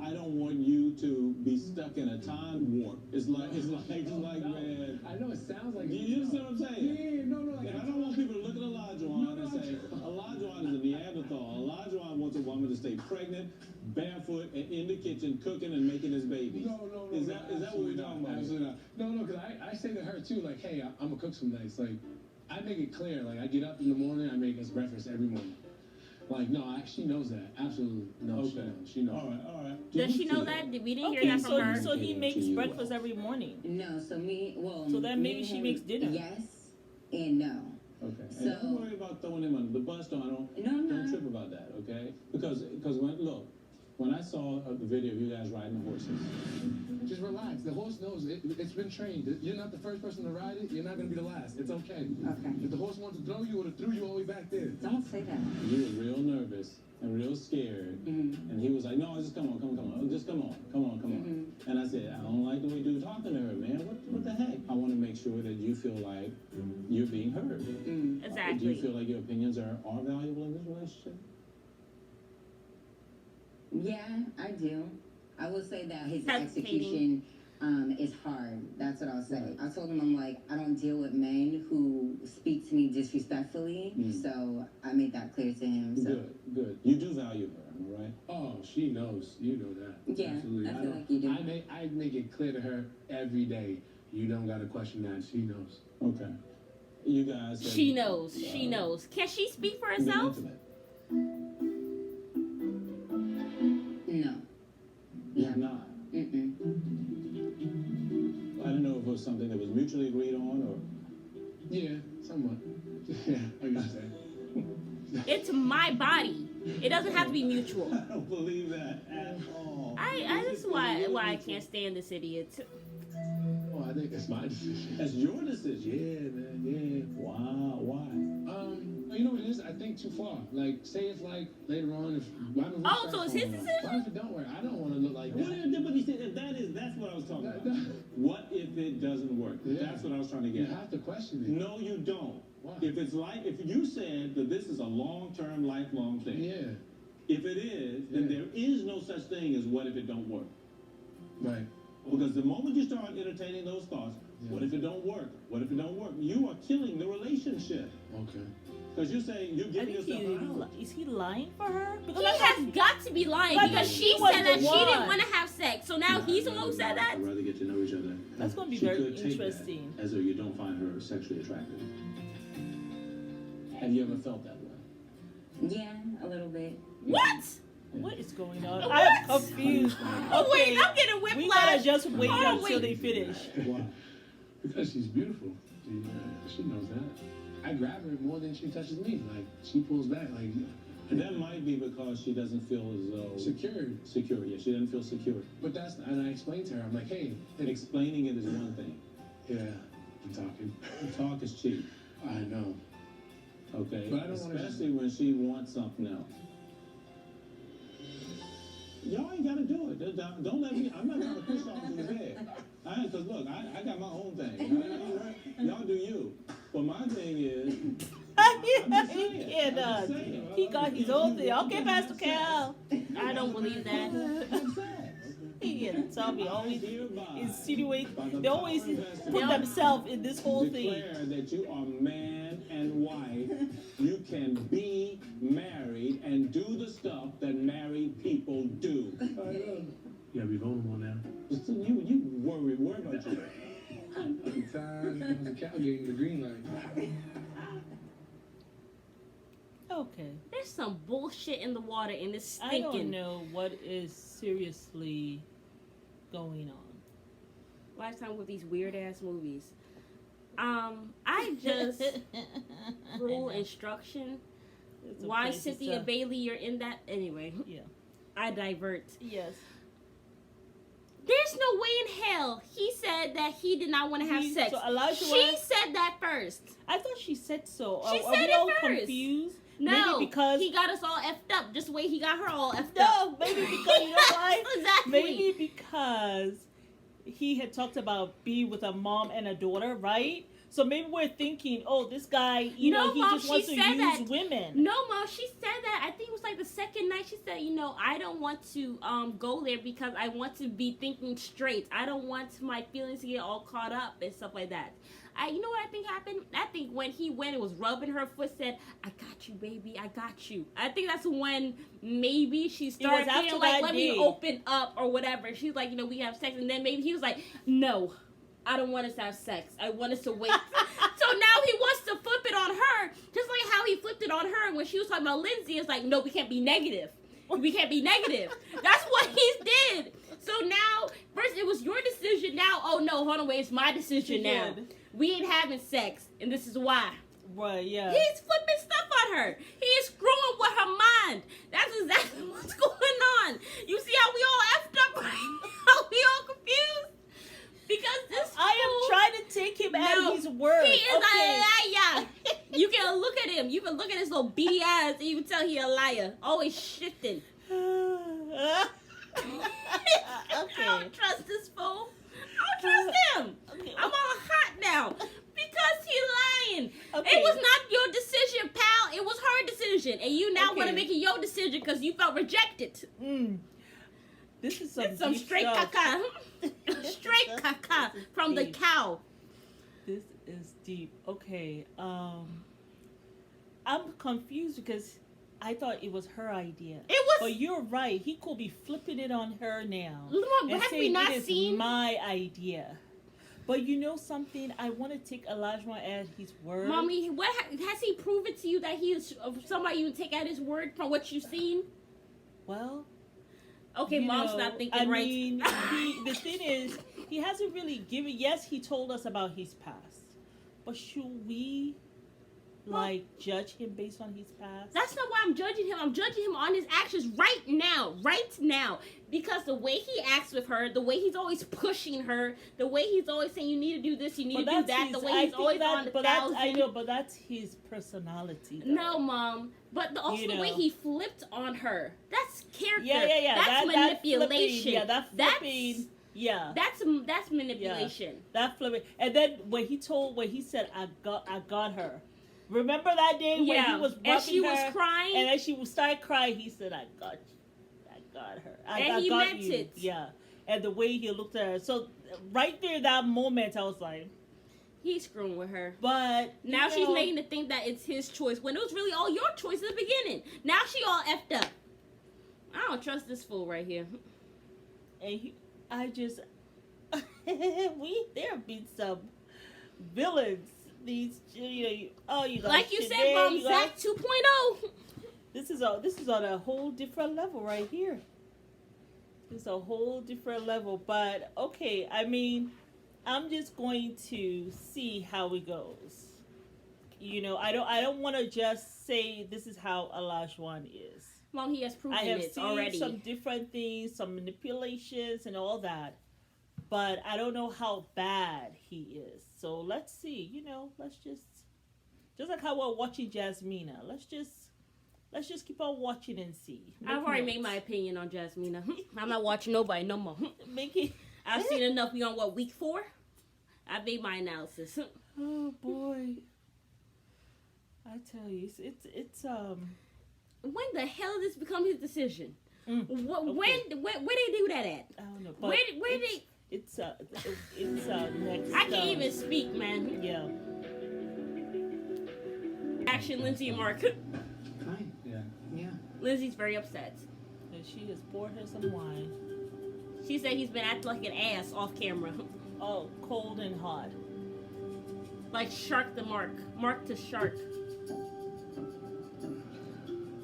I don't want you to be stuck in a time warp. It's like man. I know it sounds like you understand what I'm saying? Yeah, no. Like, I don't want people to look at Elijah and say, Elijah is a Neanderthal. Elijah wants a woman to stay pregnant, barefoot, and in the kitchen cooking and making his babies. No. Is that what we're talking about? Absolutely not. No, because I say to her too, like, hey, I'm gonna cook some nights. Like, I make it clear. Like, I get up in the morning, I make us breakfast every morning. Like, no, she knows that. Absolutely. No, okay. She knows. All right. Does she know that? We didn't hear Okay, that from her. so he makes breakfast every morning. No, so So then maybe she makes dinner. Yes and no. Okay. So- And don't worry about throwing him under the bus. Don't trip about that, okay? Because when I saw the video of you guys riding the horses, just relax. The horse knows it's been trained. You're not the first person to ride it. You're not gonna be the last. It's okay. Okay. If the horse wants to throw you, it would have threw you all the way back there. Don't say that. You were real nervous and real scared, and he was like, "No, just come on, just come on." And I said, "I don't like the way you're talking to her, man. What the heck? I want to make sure that you feel like you're being heard. Do Exactly. you feel like your opinions are valuable in this relationship?" Yeah, I do. I will say that his Hesitating. execution is hard. That's what I'll say. I told him, I'm like, I don't deal with men who speak to me disrespectfully. So I made that clear to him. So. Good. You do value her, am I right? Oh, she knows. You know that. Yeah, Absolutely. I feel like you do. I make it clear to her every day. You don't got to question that. She knows. Okay. You guys. She knows. She knows. Can she speak for herself? No. You're not. I don't know if it was something that was mutually agreed on or. Yeah, somewhat. Yeah, I guess that. It's my body. It doesn't have to be mutual. I don't believe that at all. This is why I can't stand this idiot. Well, I think that's my decision. That's your decision. Yeah, man. Yeah. Wow. Why? You know what it is? I think too far. Like, say if like later on, if Oh, so it's his decision? Why if it don't work? I don't want to look like that. But he said if that's what I was talking about. What if it doesn't work? Yeah. That's what I was trying to get. You have to question it. No, you don't. Why? If you said that this is a long-term, lifelong thing. Yeah. If it is, then there is no such thing as what if it don't work. Right. Because the moment you start entertaining those thoughts, what if it don't work? What if it don't work? You are killing the relationship. Okay. Because you say you're I giving think yourself. is he lying for her? Because He has got to be lying Like, because he she was said the that she didn't one. want to have sex. So now he's the one who said that? I'd rather get to know each other. That's gonna be She very could take interesting. that as though you don't find her sexually attractive. Have you ever felt that way? Yeah, a little bit. What? What is going on? What? I am confused. Oh, wait, Okay, I'm getting whiplash. we gotta just wait Oh, until wait. they finish. Why? Because she's beautiful. She knows that. I grab her more than she touches me. Like, she pulls back. Like, and that might be because she doesn't feel as though secured. Secure, yeah. She doesn't feel secure. But and I explained to her. I'm like, hey, and explaining it is one thing. Yeah, I'm talking. Talk is cheap. I know. Okay, But I don't wanna especially when she wants something else. Y'all ain't gotta do it. Don't let me. I'm not gonna push y'all into the bed. Cause look, I got my own thing. Y'all do you. But my thing is, He cannot. He got his own thing. Okay, Pastor Cal. I don't believe that. He can tell me always insinuate. They always put themselves in this whole thing. Declare that you are man and wife. You can be married and do the stuff that married people do. I know. You gotta be vulnerable now. You worry about you. I'm tired. The cow getting the green light. Okay. There's some bullshit in the water and it's I stinking. don't know what is seriously going on. Lifetime with these weird ass movies. I just rule instruction. Why Cynthia Bailey you're in that anyway. Yeah. I divert. Yes. There's no way in hell he said that he did not want to have sex. So Elijah she said that first. I thought she said so. She Are said we it all first. confused? No, Maybe because he got us all effed up just the way he got her all effed up. No, maybe because you know why? Exactly. Maybe because he had talked about being with a mom and a daughter, right? So maybe we're thinking, oh, this guy, you know, he Mom, just wants to use that. women. No, Mom, she said that. I think it was like the second night. She said, you know, I don't want to go there because I want to be thinking straight. I don't want my feelings to get all caught up and stuff like that. You know what I think happened? I think when he went and was rubbing her foot, said, I got you, baby, I got you. I think that's when maybe she started feeling like, let me open up or whatever. She's like, you know, we have sex. And then maybe he was like, no, I don't want us to have sex. I want us to wait. So now he wants to flip it on her, just like how he flipped it on her when she was talking about Lindsay. It's like, no, we can't be negative. We can't be negative. That's what he did. So now, first it was your decision. Now, oh no, hold on, wait, it's my decision now. We ain't having sex, and this is why. Right, yeah. He's flipping stuff on her. He's screwing with her mind. That's exactly what's going on. You see how we all effed up right now? We all confused? Because this I am trying to take him at his word. He is a liar. You can look at him. You can look at his little beady eyes, and you can tell he a liar. Always shifting. Okay. I don't trust this fool. I don't trust him. Okay. I'm all hot now because he lying. Okay. It was not your decision, pal. It was her decision, and you now want to make it your decision because you felt rejected. This is some straight caca. Straight caca from the cow. This is deep. Okay. I'm confused because I thought it was her idea. It was. But you're right. He could be flipping it on her now. Mom, and have saying we not it is seen my idea. But you know something? I want to take Elijah at his word. Mommy, what has he proven to you that he is somebody you would take at his word from what you've seen? Well, okay, Mom's not thinking right. I mean, the thing is, he hasn't really given. Yes, he told us about his past, but should we judge him based on his past? That's not why I'm judging him. I'm judging him on his actions right now. Because the way he acts with her, the way he's always pushing her, the way he's always saying you need to do this, you need to do that, the way he's always on the thousand. I know, but that's his personality, though. No, Mom. But also the way he flipped on her. That's character. Yeah. That's manipulation. That's flipping. That's manipulation. Yeah, that flipping. And then when he said, I got her. Remember that day when he was rubbing and she her, was crying? And then she started crying. He said, I got you. I got her. And he meant it. Yeah. And the way he looked at her. So right there, that moment, I was like, he's screwing with her. But now she's making it think that it's his choice when it was really all your choice in the beginning. Now she all effed up. I don't trust this fool right here. And there have been some villains. These, you guys, like you said, Mom, Zach 2.0. This is on a whole different level right here. It's a whole different level. But okay, I mean, I'm just going to see how it goes. You know, I don't want to just say this is how Olajuwon is. Well, he has proven it already. I have seen some different things, some manipulations and all that. but I don't know how bad he is. So let's see. Let's just like how we're watching Jasmina. Let's just keep on watching and see. I've already made my opinion on Jasmina. I'm not watching nobody no more. Make it. I've seen enough. We on what, week 4? I've made my analysis. Oh boy. I tell you, it's When the hell did this become his decision? Mm, Where they do that at? I don't know. But Where they? it's next. I can't even speak, man. Yeah. Action, Lindsay and Mark. Fine. Yeah. Yeah. Lindsay's very upset. And she has poured her some wine. She said he's been acting like an ass off camera. Oh, cold and hot. Like Shark the Mark. Mark to Shark.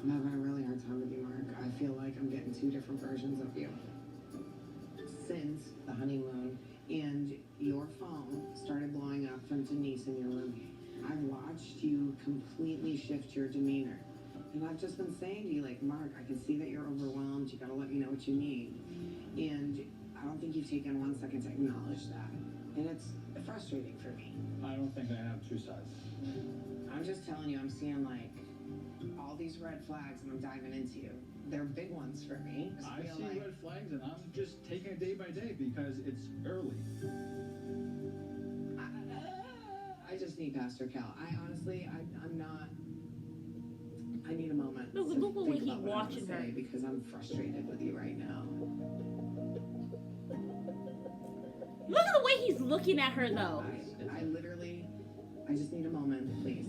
I'm having a really hard time with you, Mark. I feel like I'm getting 2 different versions of you. Since the honeymoon and your phone started blowing up from Denise in your room, I've watched you completely shift your demeanor. And I've just been saying to you, like, Mark, I can see that you're overwhelmed. You gotta let me know what you need. And I don't think you've taken 1 second to acknowledge that. And it's frustrating for me. I don't think I have 2 sides. I'm just telling you, I'm seeing, like, all these red flags and I'm diving into you. They're big ones for me. I feel see like red flags, and I'm just taking it day by day because it's early. I just need Pastor Cal. I'm not. I need a moment. Look to the way think he about what I wanna watching say her. because I'm frustrated with you right now. Look at the way he's looking at her, though. I just need a moment, please,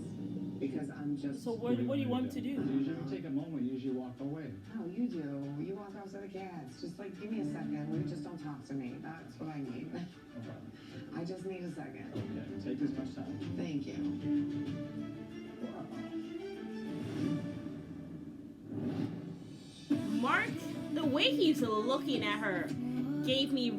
because I'm just. So what do you want to do? You usually take a moment, you usually walk away. No, you do. You walk outside the cats. Just like, give me a second. You just don't talk to me. That's what I need. Okay. I just need a second. Okay, take as much time. Thank you. Mark, the way he's looking at her gave me a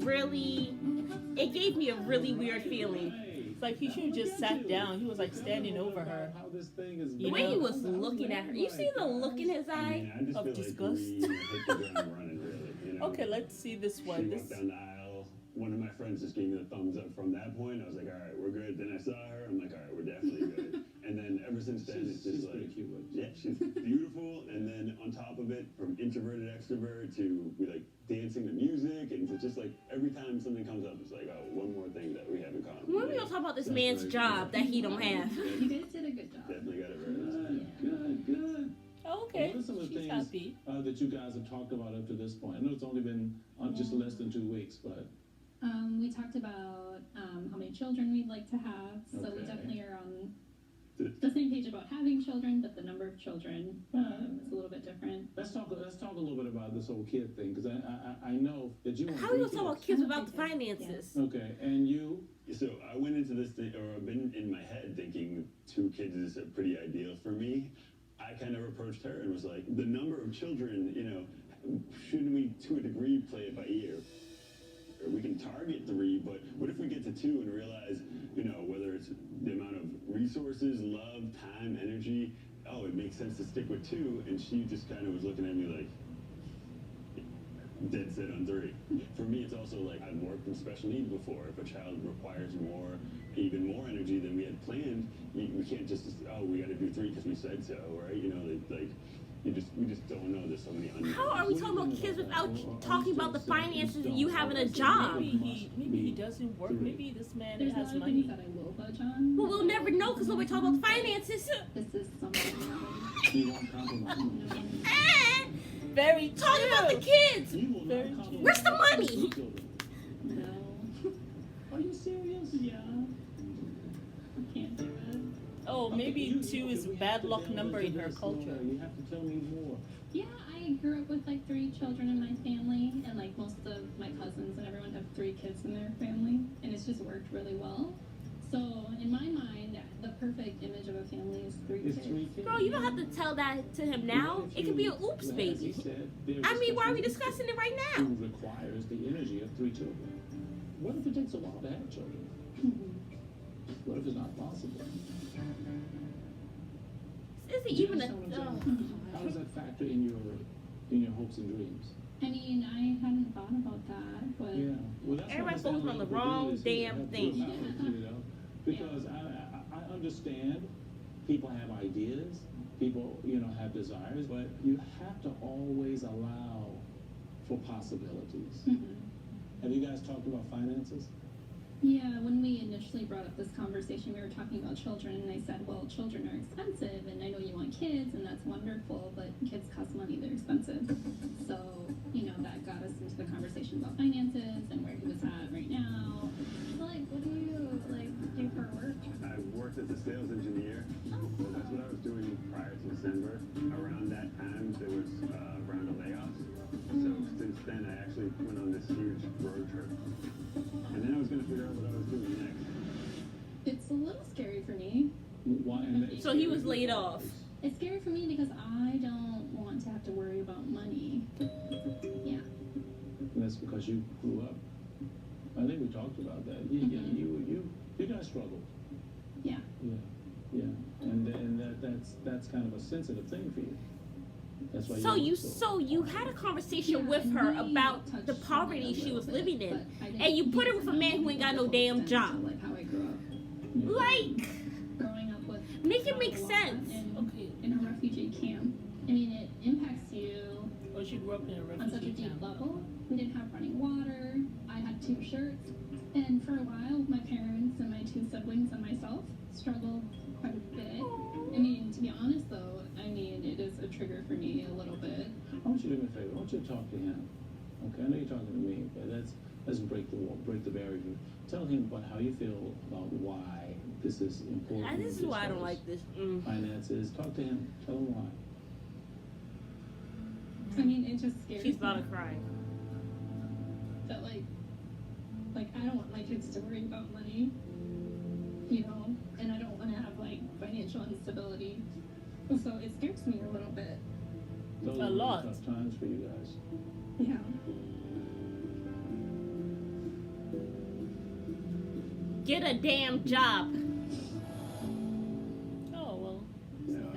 really weird feeling. It's like he should have just sat down. He was like standing over her. How this thing is The way he was looking at her. You see the look in his I eye? mean, I just Of feel disgust. like we hit the ground running, really. Okay, let's see this She one. walked down the aisle. One of my friends just gave me the thumbs up from that point. I was like, all right, we're good. Then I saw her. I'm like, all right, we're definitely good. And then ever since then, it's just she's like, pretty cute. yeah, she's beautiful. And then on top of it, from introverted extrovert to we like dancing to music, and it's just like every time something comes up, it's like, oh, one more thing that we have in common. When we gonna talk about this man's job that he don't have? You guys did a good job. Definitely got it right. Good. Oh, okay. What are some of the She's things happy. that you guys have talked about up to this point? I know it's only been just less than 2 weeks, but We talked about how many children we'd like to have, so we Okay. definitely are on the same page about having children, but the number of children is a little bit different. let's talk a little bit about this whole kid thing, because I know that you want How are we 3 gonna talk about kids. kids without the finances? Okay, and you? So I went into this thing, or I've been in my head thinking 2 kids is pretty ideal for me. I kind of approached her and was like, the number of children, shouldn't we, to a degree, play it by ear? Or we can target 3, but what if we get to 2 and realize, whether it's the amount of resources, love, time, energy, it makes sense to stick with 2, and she just kind of was looking at me like, dead set on 3. For me, it's also like I've worked in special needs before. If a child requires even more energy than we had planned, we can't just, we got to do 3 because we said so, right? We just don't know. There's so many unknowns. How are we talking about kids without talking about the finances and you having a job? Maybe he doesn't work. Maybe this man There's a has lot of money. things that I will budge on. Well, we'll never know because nobody talking about the finances. This is something that You won't compromise. Eh, Very talking about the true. kids. You will Very not compromise. Where's the money? Children. no. Are you serious? Yeah. I can't do it. Oh, Okay, maybe you- 2 okay, is a we have bad to luck delve number into in her this culture. more. You have to tell me more. Yeah, I grew up with like 3 children in my family, and like most of my cousins and everyone have 3 kids in their family, and it's just worked really well. So in my mind, the perfect image of a family is 3 It's kids. 3 kids. Bro, you don't have to tell that to him now. What if It could be you- an oops, as he baby. said, there's I mean, why are we special discussing it right needs now? who requires the energy of 3 children. What if it takes a while to have children? What if it's not possible? Is it Do you even a? understand what I'm saying? How does that factor in your hopes and dreams? I mean, I hadn't thought about that, but Yeah. Well, that's Everybody what focusing on the Sandra wrong Wood is here to damn help thing. you out, you know? Because I understand people have ideas, people, have desires, but you have to always allow for possibilities. Have you guys talked about finances? Yeah, when we initially brought up this conversation, we were talking about children, and I said, well, children are expensive, and I know you want kids, and that's wonderful, but kids cost money, they're expensive. So, that got us into the conversation about finances and where he was at right now. So, what do you, do for work? I worked as a sales engineer, so that's what I was doing prior to December. Around that time, there was a round of layoffs. So since then, I actually went on this huge road trip. And then I was going to figure out what I was doing next. It's a little scary for me. Why? So he was laid off. It's scary for me because I don't want to have to worry about money. Yeah. And that's because you grew up. I think we talked about that. You guys struggled. Yeah. Yeah. And that's kind of a sensitive thing for you. That's why So you had a conversation with her about the poverty she was living in, and you put her with a man who ain't got no damn job. Like how I grew up. Growing up with. Make it make sense. In a refugee camp. I mean, it impacts you. Or she grew up in a On such a refugee deep camp. level. We didn't have running water. I had 2 shirts. And for a while, my parents and my 2 siblings and myself struggled quite a bit. I mean, to be honest though, it is a trigger for me a little bit. I want you to do me a favor. I want you to talk to him. Okay, I know you're talking to me, but let's break the wall, break the barrier. Tell him about how you feel about why this is important. This is why I don't like this. Finances. Talk to him. Tell him why. I mean, it just scares She's about me to cry. that I don't want my kids to worry about money, and I don't want to have financial instability. So it scares me a little bit. Those A are lot. tough times for you guys. Yeah. Get a damn job. Oh, well.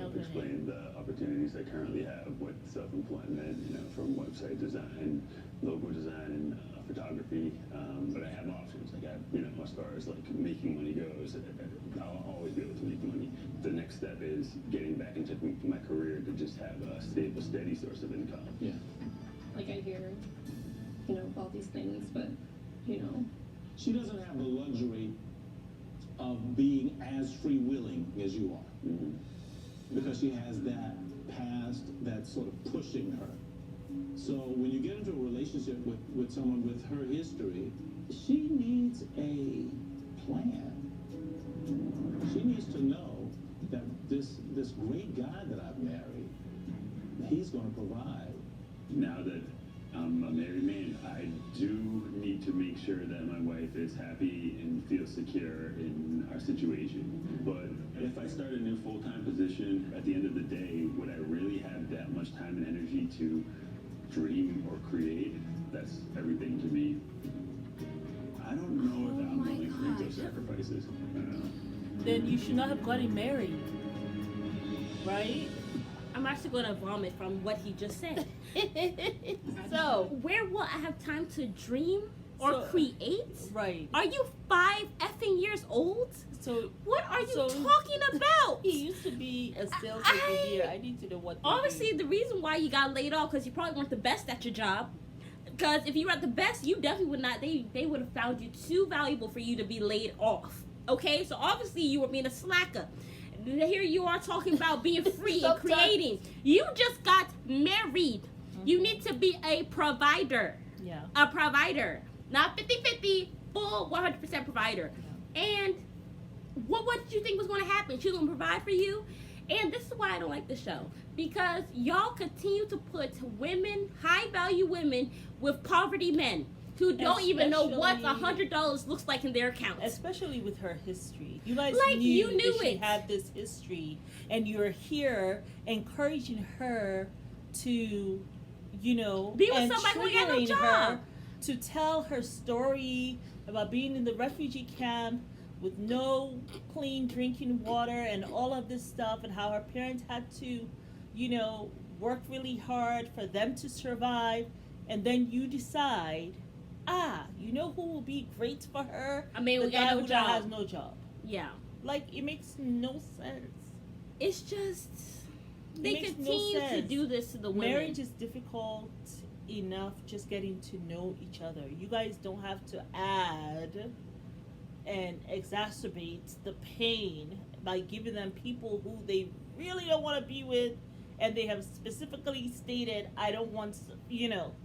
I've explained the opportunities I currently have with self-employment, from website design, logo design, and photography. But I have options. As far as making money goes, I'll always be able to make money. The next step is getting back into my career to just have a stable, steady source of income. Yeah. I hear, all these things, but, She doesn't have the luxury of being as free-willing as you are. Because she has that past that's sort of pushing her. So when you get into a relationship with someone with her history, she needs a plan. She needs to know that this great guy that I've married, he's going to provide. Now that I'm a married man, I do need to make sure that my wife is happy and feels secure in our situation. But if I start a new full-time position, at the end of the day, would I really have that much time and energy to dream or create? That's everything to me. I don't know if I'm willing to make those sacrifices. Then you should not have gotten married. Right? I'm actually going to vomit from what he just said. So, where will I have time to dream or create? Right. Are you 5 effing years old? So what are you talking about? He used to be a sales engineer. I need to know what. Obviously, the reason why you got laid off because you probably weren't the best at your job. Because if you were at the best, you definitely would not. They would have found you too valuable for you to be laid off. Okay, so obviously you were being a slacker. Here you are talking about being free and creating. You just got married. You need to be a provider. Yeah. A provider. Not 50-50, full 100% provider. Yeah. And what did you think was going to happen? She was going to provide for you? And this is why I don't like the show. Because y'all continue to put women, high-value women, with poverty men who don't even know what $100 looks like in their account. Especially with her history. You guys knew that she had this history, and you're here encouraging her to, be with somebody who ain't got no job. Her to tell her story about being in the refugee camp with no clean drinking water and all of this stuff, and how her parents had to, work really hard for them to survive, and then you decide, You know who will be great for her? I mean, The we guy got no who job. has no job. Yeah. Like, it makes no sense. It's just they makes no continue to sense. do this to the women. Marriage is difficult enough just getting to know each other. You guys don't have to add and exacerbate the pain by giving them people who they really don't want to be with, and they have specifically stated, I don't want,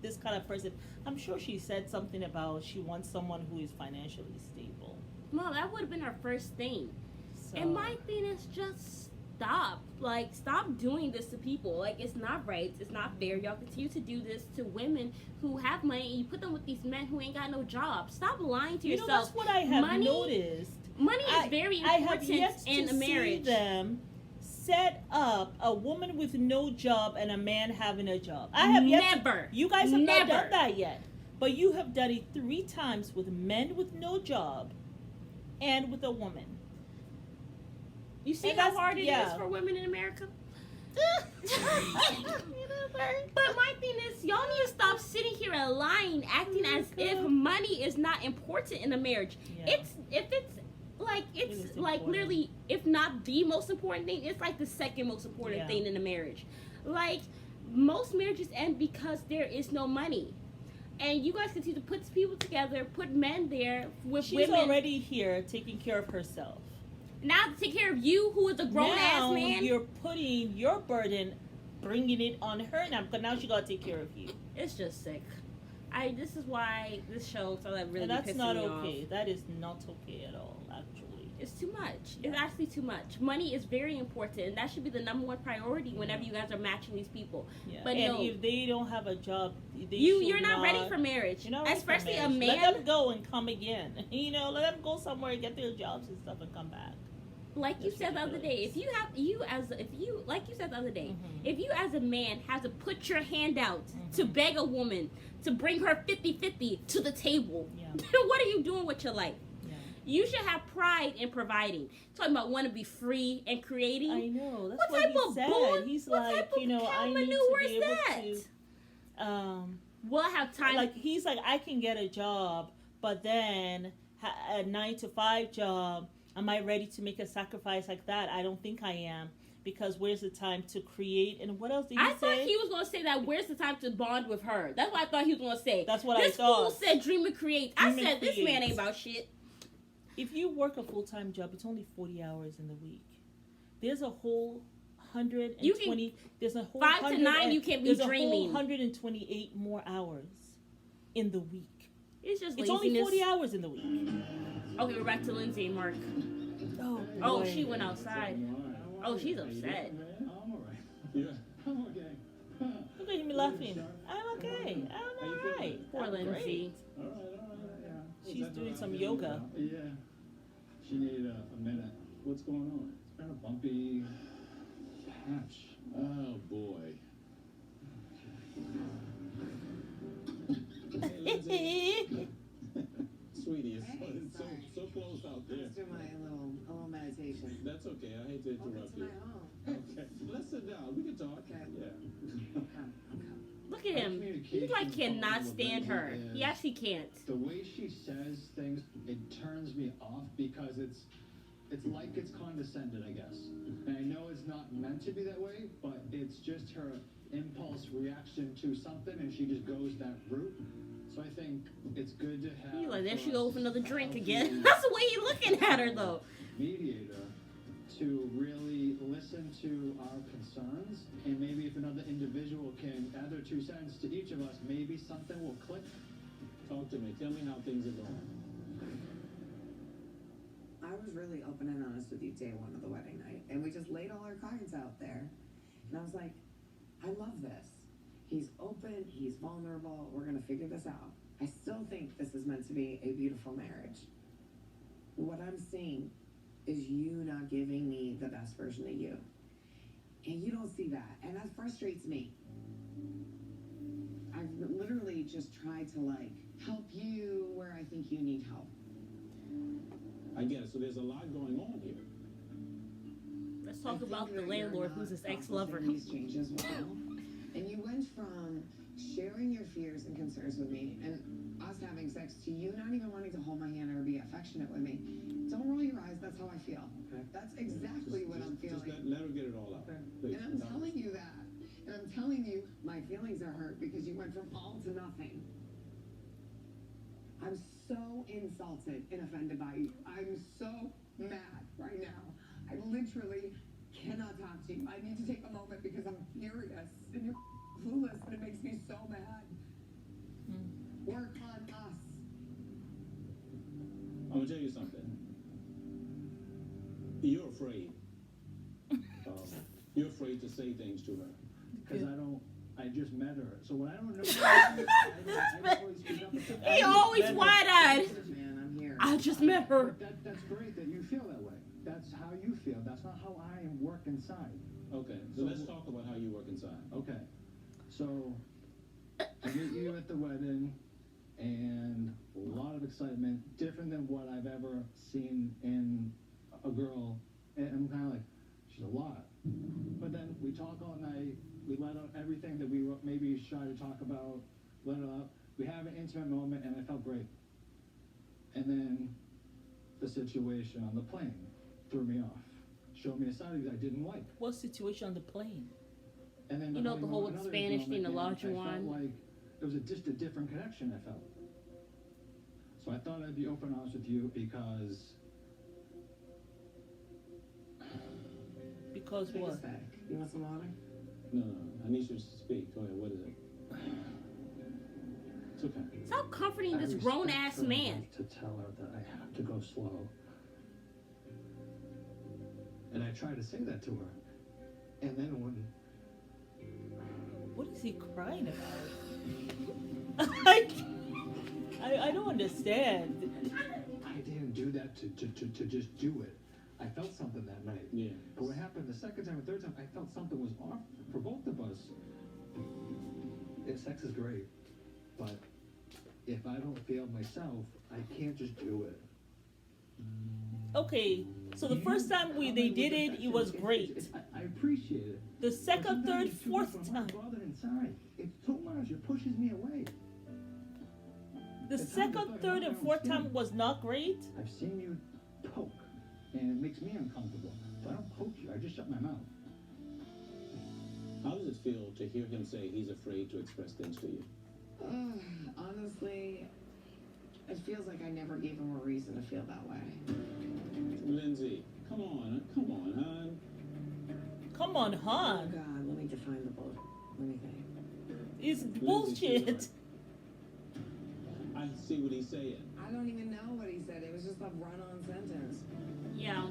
this kind of person. I'm sure she said something about she wants someone who is financially stable. No, that would have been her first thing. So, And my thing is just stop. Like, stop doing this to people. Like, it's not right. It's not fair. Y'all continue to do this to women who have money, and you put them with these men who ain't got no job. Stop lying to yourself. that's what I have noticed. Money is very important I have yet in to a marriage. see them set up a woman with no job and a man having a job. I have Never. You guys have not Never. done that yet. But you have done it 3 times with men with no job and with a woman. You see And how that's- hard it yeah. is for women in America? But my thing is, y'all need to stop sitting here and lying, acting as if money is not important in a marriage. Yeah. It's like important. literally, if not the most important thing, it's like the second most important thing in a marriage. Like, most marriages end because there is no money. And you guys continue to put people together, put men there with She's women. already here taking care of herself. Now to take care of you, who is a grown ass man. Now you're putting your burden, bringing it on her now, because now she got to take care of you. It's just sick. This is why this show started really And that's pissing not me okay. off. That is not okay at all, actually. It's too much. It's actually too much. Money is very important, and that should be the number one priority whenever you guys are matching these people. Yeah. But and no, if they don't have a job, you're not ready for marriage. You're not ready Especially for a marriage. man. Let them go and come again. Let them go somewhere and get their jobs and stuff and come back. Like you That's said the other day, ridiculous. if you like you said the other day, if you as a man have to put your hand out to beg a woman to bring her 50-50 to the table, then what are you doing with your life? Yeah. You should have pride in providing. Talking about want to be free and creating. I know. That's What what type he of said. bull- He's what like, type of I need manure to is be able that? to. We'll have time. Like he's like, I can get a job, but then a 9-to-5 job. Am I ready to make a sacrifice like that? I don't think I am, because where's the time to create? And what else did he say? I thought he was going to say that. Where's the time to bond with her? That's what I thought he was going to say. That's what this I thought. This fool said dream and create. I Dream and said this man create. ain't about shit. If you work a full-time job, it's only 40 hours in the week. There's a whole 120. There's a whole 5 to 9. You can't be there's dreaming. a whole 128 more hours in the week. It's just It's laziness. only 40 hours in the week. Okay, we're back to Lindsay and Mark. Oh, boy. she went outside. Oh, she's upset. I'm alright. Yeah. I'm okay. Look at me laughing. I'm okay. I'm alright. Poor Lindsay. Alright, yeah. She's doing some yoga. Yeah. She needed a minute. What's going on? It's been a bumpy patch. Oh boy. Hey, Lindsay. Sweetie, it's so close out there. Let's do my little meditation. That's okay. I hate to Welcome interrupt to you. my home. Okay. Let's sit down. We can talk. Okay. Yeah. Look at him. He like cannot stand her. He actually can't. The way she says things, it turns me off because it's like it's condescended, I guess. And I know it's not meant to be that way, but it's just her impulse reaction to something, and she just goes that route. So I think it's good to have. He's like, there she for goes us with another drink as again. the That's the way he's looking at her though. mediator to really listen to our concerns, and maybe if another individual can add their 2 cents to each of us, maybe something will click. Talk to me. Tell me how things are going. I was really open and honest with you day one of the wedding night, and we just laid all our cards out there. And I was like, I love this. He's open, he's vulnerable, we're gonna figure this out. I still think this is meant to be a beautiful marriage. What I'm seeing is you not giving me the best version of you. And you don't see that, and that frustrates me. I've literally just tried to help you where I think you need help. I get it. So there's a lot going on here. Let's talk I about think the that you're landlord not who's his ex-lover. processing these changes well. And you went from sharing your fears and concerns with me, and past having sex to you not even wanting to hold my hand or be affectionate with me. Don't roll your eyes. That's how I feel. Okay. That's exactly what I'm feeling. Just let her get it all out. Please. And I'm telling you that. And I'm telling you, my feelings are hurt because you went from all to nothing. I'm so insulted and offended by you. I'm so mad right now. I literally cannot talk to you. I need to take a moment because I'm furious and you're clueless and it makes me so mad. Work on us. I'm gonna tell you something. You're afraid. You're afraid to say things to her. Because I just met her. So when I don't know, I don't really speak up. He always wide-eyed. Man, I'm here. I just met her. But that's great that you feel that way. That's how you feel. That's not how I work inside. Okay, so let's talk about how you work inside. Okay. So I meet you at the wedding, and a lot of excitement, different than what I've ever seen in a girl. And I'm kind of like, she's a lot. But then we talk all night. We let out everything that we were maybe shy to talk about. Let it out. We have an intimate moment, and it felt great. And then the situation on the plane threw me off. Showed me a side of you I didn't like. What situation on the plane? And then You know, the whole another Spanish thing, the moment, larger and one. I felt like it was just a different connection I felt. So I thought I'd be open and honest with you because Because Take what? us back. You want some water? No, I need you to speak. Go ahead, what is it? It's okay. Stop comforting I this respect grown-ass her man. right to tell her that I have to go slow. And I tried to say that to her. And then when What is he crying about? I don't understand. I didn't do that to just do it. I felt something that night. Yeah. But what happened the second time and third time, I felt something was off for both of us. Sex is great, but if I don't feel myself, I can't just do it. Okay, so the first time they did it, it was great. I appreciate it. The But second, sometimes third, it's too much fourth when I'm time. bothered inside. It's too much. It pushes me away. The It's time to second, fucking third, know and my fourth own time skin. was not great. I've seen you poke, and it makes me uncomfortable. So I don't poke you. I just shut my mouth. How does it feel to hear him say he's afraid to express things to you? Honestly, it feels like I never gave him a reason to feel that way. Lindsay, come on, hon. Come on, Oh hon. God, let me define the bullet. Let me think. It's Lindsay, bullshit. sweetheart. I see what he's saying. I don't even know what he said. It was just a run-on sentence. Yeah.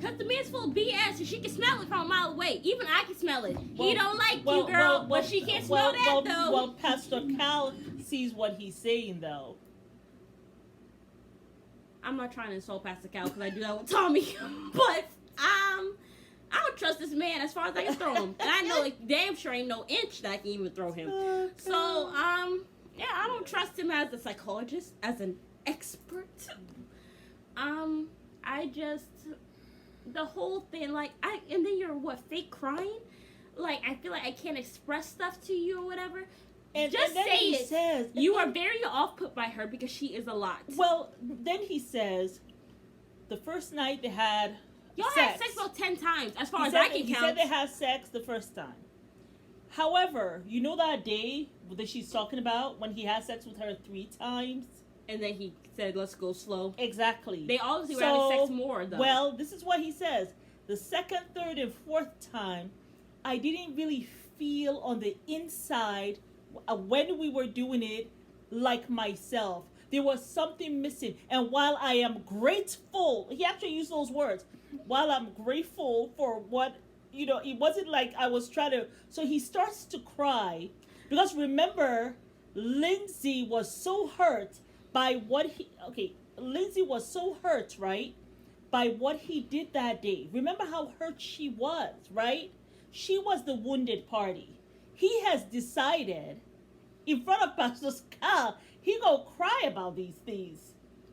Cause the man's full of BS and she can smell it from a mile away. Even I can smell it. He don't like you, girl, but she can't smell that though. Well, Pastor Cal sees what he's saying though. I'm not trying to insult Pastor Cal because I do that with Tommy, but I don't trust this man as far as I can throw him, and I know like damn sure ain't no inch that I can even throw him. So yeah, I don't trust him as a psychologist, as an expert. I just the whole thing like and then you're what fake crying, like I feel like I can't express stuff to you or whatever. And Just then say he it. says, You are very off put by her because she is a lot. Well, then he says, the first night they had Y'all had sex about 10 times, as far as I can He count. said they had sex the first time. However, you know that day that she's talking about when he had sex with her 3 times? And then he said, let's go slow. Exactly. They obviously were having sex more, though. Well, this is what he says. The second, third, and fourth time, I didn't really feel on the inside when we were doing it like myself. There was something missing. And while I am grateful, he actually used those words, while I'm grateful for what, it wasn't like I was trying to, so he starts to cry. Because remember, Lindsay was so hurt by what Lindsay was so hurt, right? By what he did that day. Remember how hurt she was, right? She was the wounded party. He has decided, in front of Pastor Cal, he gonna cry about these things.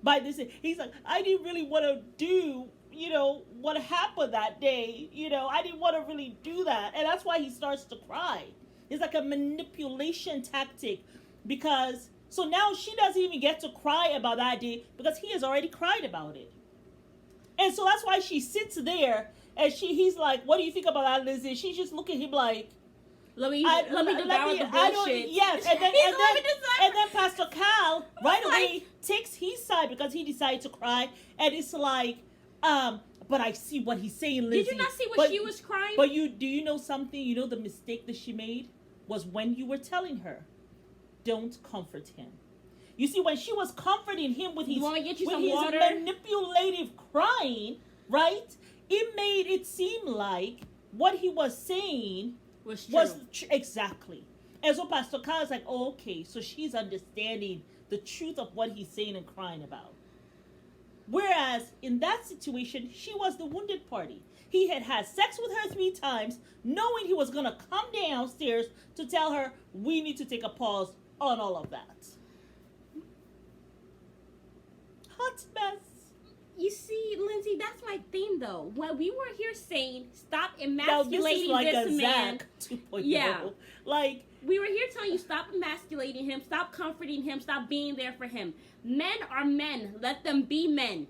By this, he's like, I didn't really want to do what happened that day. I didn't want to really do that. And that's why he starts to cry. It's like a manipulation tactic because, so now she doesn't even get to cry about that day because he has already cried about it. And so that's why she sits there and he's like, what do you think about that, Lizzie? She's just looking at him like, let me devour the bullshit. Yes, and then Pastor Cal right away takes his side because he decided to cry, and it's like, but I see what he's saying, Lizzie. Did you not see what she was crying? But do you know something? You know the mistake that she made was when you were telling her, don't comfort him. You see, when she was comforting him with his manipulative crying, right? It made it seem like what he was saying was true. Exactly. And so Pastor Kyle is like, oh, okay, so she's understanding the truth of what he's saying and crying about. Whereas in that situation, she was the wounded party. He had sex with her 3 times, knowing he was going to come downstairs to tell her, we need to take a pause on all of that. Hot mess. You see, Lindsay, that's my thing, though. When we were here saying, stop emasculating this man. Zach 2.0. Yeah. Like, we were here telling you, stop emasculating him, stop comforting him, stop being there for him. Men are men. Let them be men.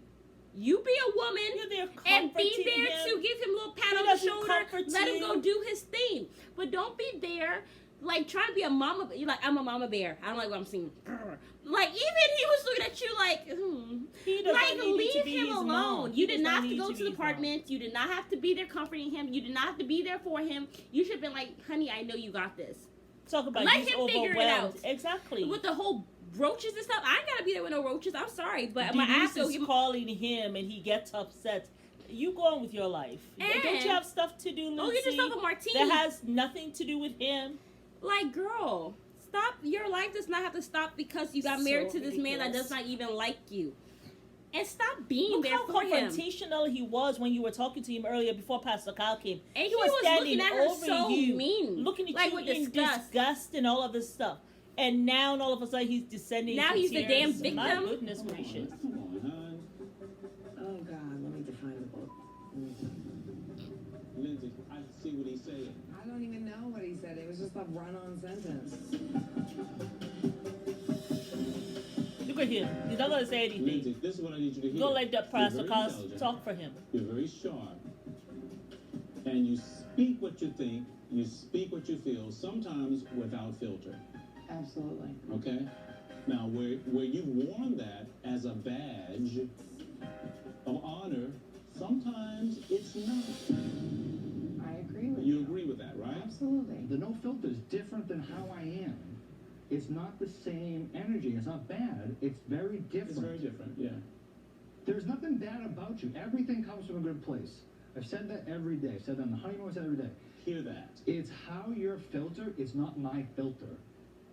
You be a woman and be there to give him a little pat on the shoulder. Let him go do his thing. But don't be there like trying to be a mama. You're like, I'm a mama bear. I don't like what I'm seeing. Like, even he was looking at you like, He doesn't like, need leave to be him his alone. mom. You did not have to go to the apartment. You did not have to be there comforting him. You did not have to be there for him. You should have been like, honey, I know you got this. Talk about let him figure it out. Exactly. With the whole roaches and stuff, I ain't gotta be there with no roaches. I'm sorry, but my Denise ass is calling him and he gets upset. You go on with your life. And don't you have stuff to do, Lucy? Go get yourself a martini. That has nothing to do with him. Like, girl, stop. Your life does not have to stop because you got married to this man that does not even like you. And stop being there for him. Look how confrontational he was when you were talking to him earlier before Pastor Kyle came. And he was standing looking at her so mean. Looking at like you with in disgust and all of this stuff. And now, all of a sudden, he's descending now he's tears. The damn victim. My goodness gracious. Oh, God, let me define the book. Lindsay, I see what he's saying. I don't even know what he said. It was just a run-on sentence. Look at him. He's not going to say anything. Lindsay, this is what I need you to hear. Go let the Pastor Kyle talk for him. You're very sharp. And you speak what you think. You speak what you feel, sometimes without filter. Absolutely. Okay? Now, where you've worn that as a badge of honor, sometimes it's not. I agree with you. You agree with that, right? Absolutely. The no filter is different than how I am. It's not the same energy. It's not bad. It's very different. It's very different, yeah. There's nothing bad about you. Everything comes from a good place. I've said that every day. I've said that on the honeymoon. I said every day. Hear that. It's how your filter. It's not my filter.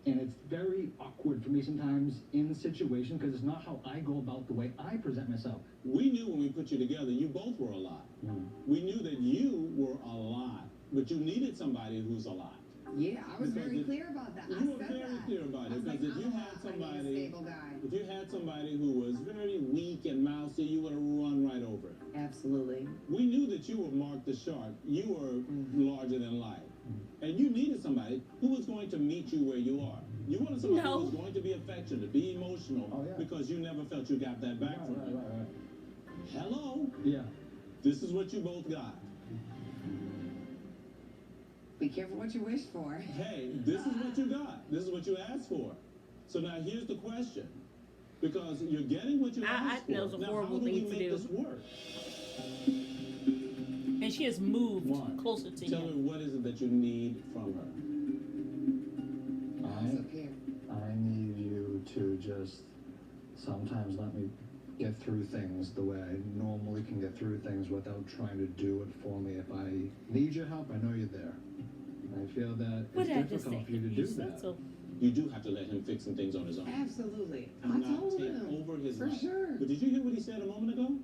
And it's very awkward for me sometimes in the situation because it's not how I go about the way I present myself. We knew when we put you together, you both were a lot. We knew that you were a lot, but you needed somebody who's a lot. Yeah, I was very clear about that. You were very clear about it because if you had somebody who was very weak and mousy, you would have run right over it. Absolutely. We knew that you were Mark the Shark. You were larger than life. And you needed somebody who was going to meet you where you are. You wanted somebody who was going to be affectionate, be emotional, because you never felt you got that back from them. Hello? Yeah. This is what you both got. Be careful what you wish for. Hey, this is what you got. This is what you asked for. So now here's the question. Because you're getting what you asked for. That was a horrible thing to do. How do we make this work? And she has moved closer to Tell him. her what is it that you need from her. I need you to just sometimes let me get through things the way I normally can get through things without trying to do it for me. If I need your help, I know you're there. I feel that it's difficult for you to do that. You do have to let him fix some things on his own. Absolutely. Do not take over his life. Sure. But did you hear what he said a moment ago?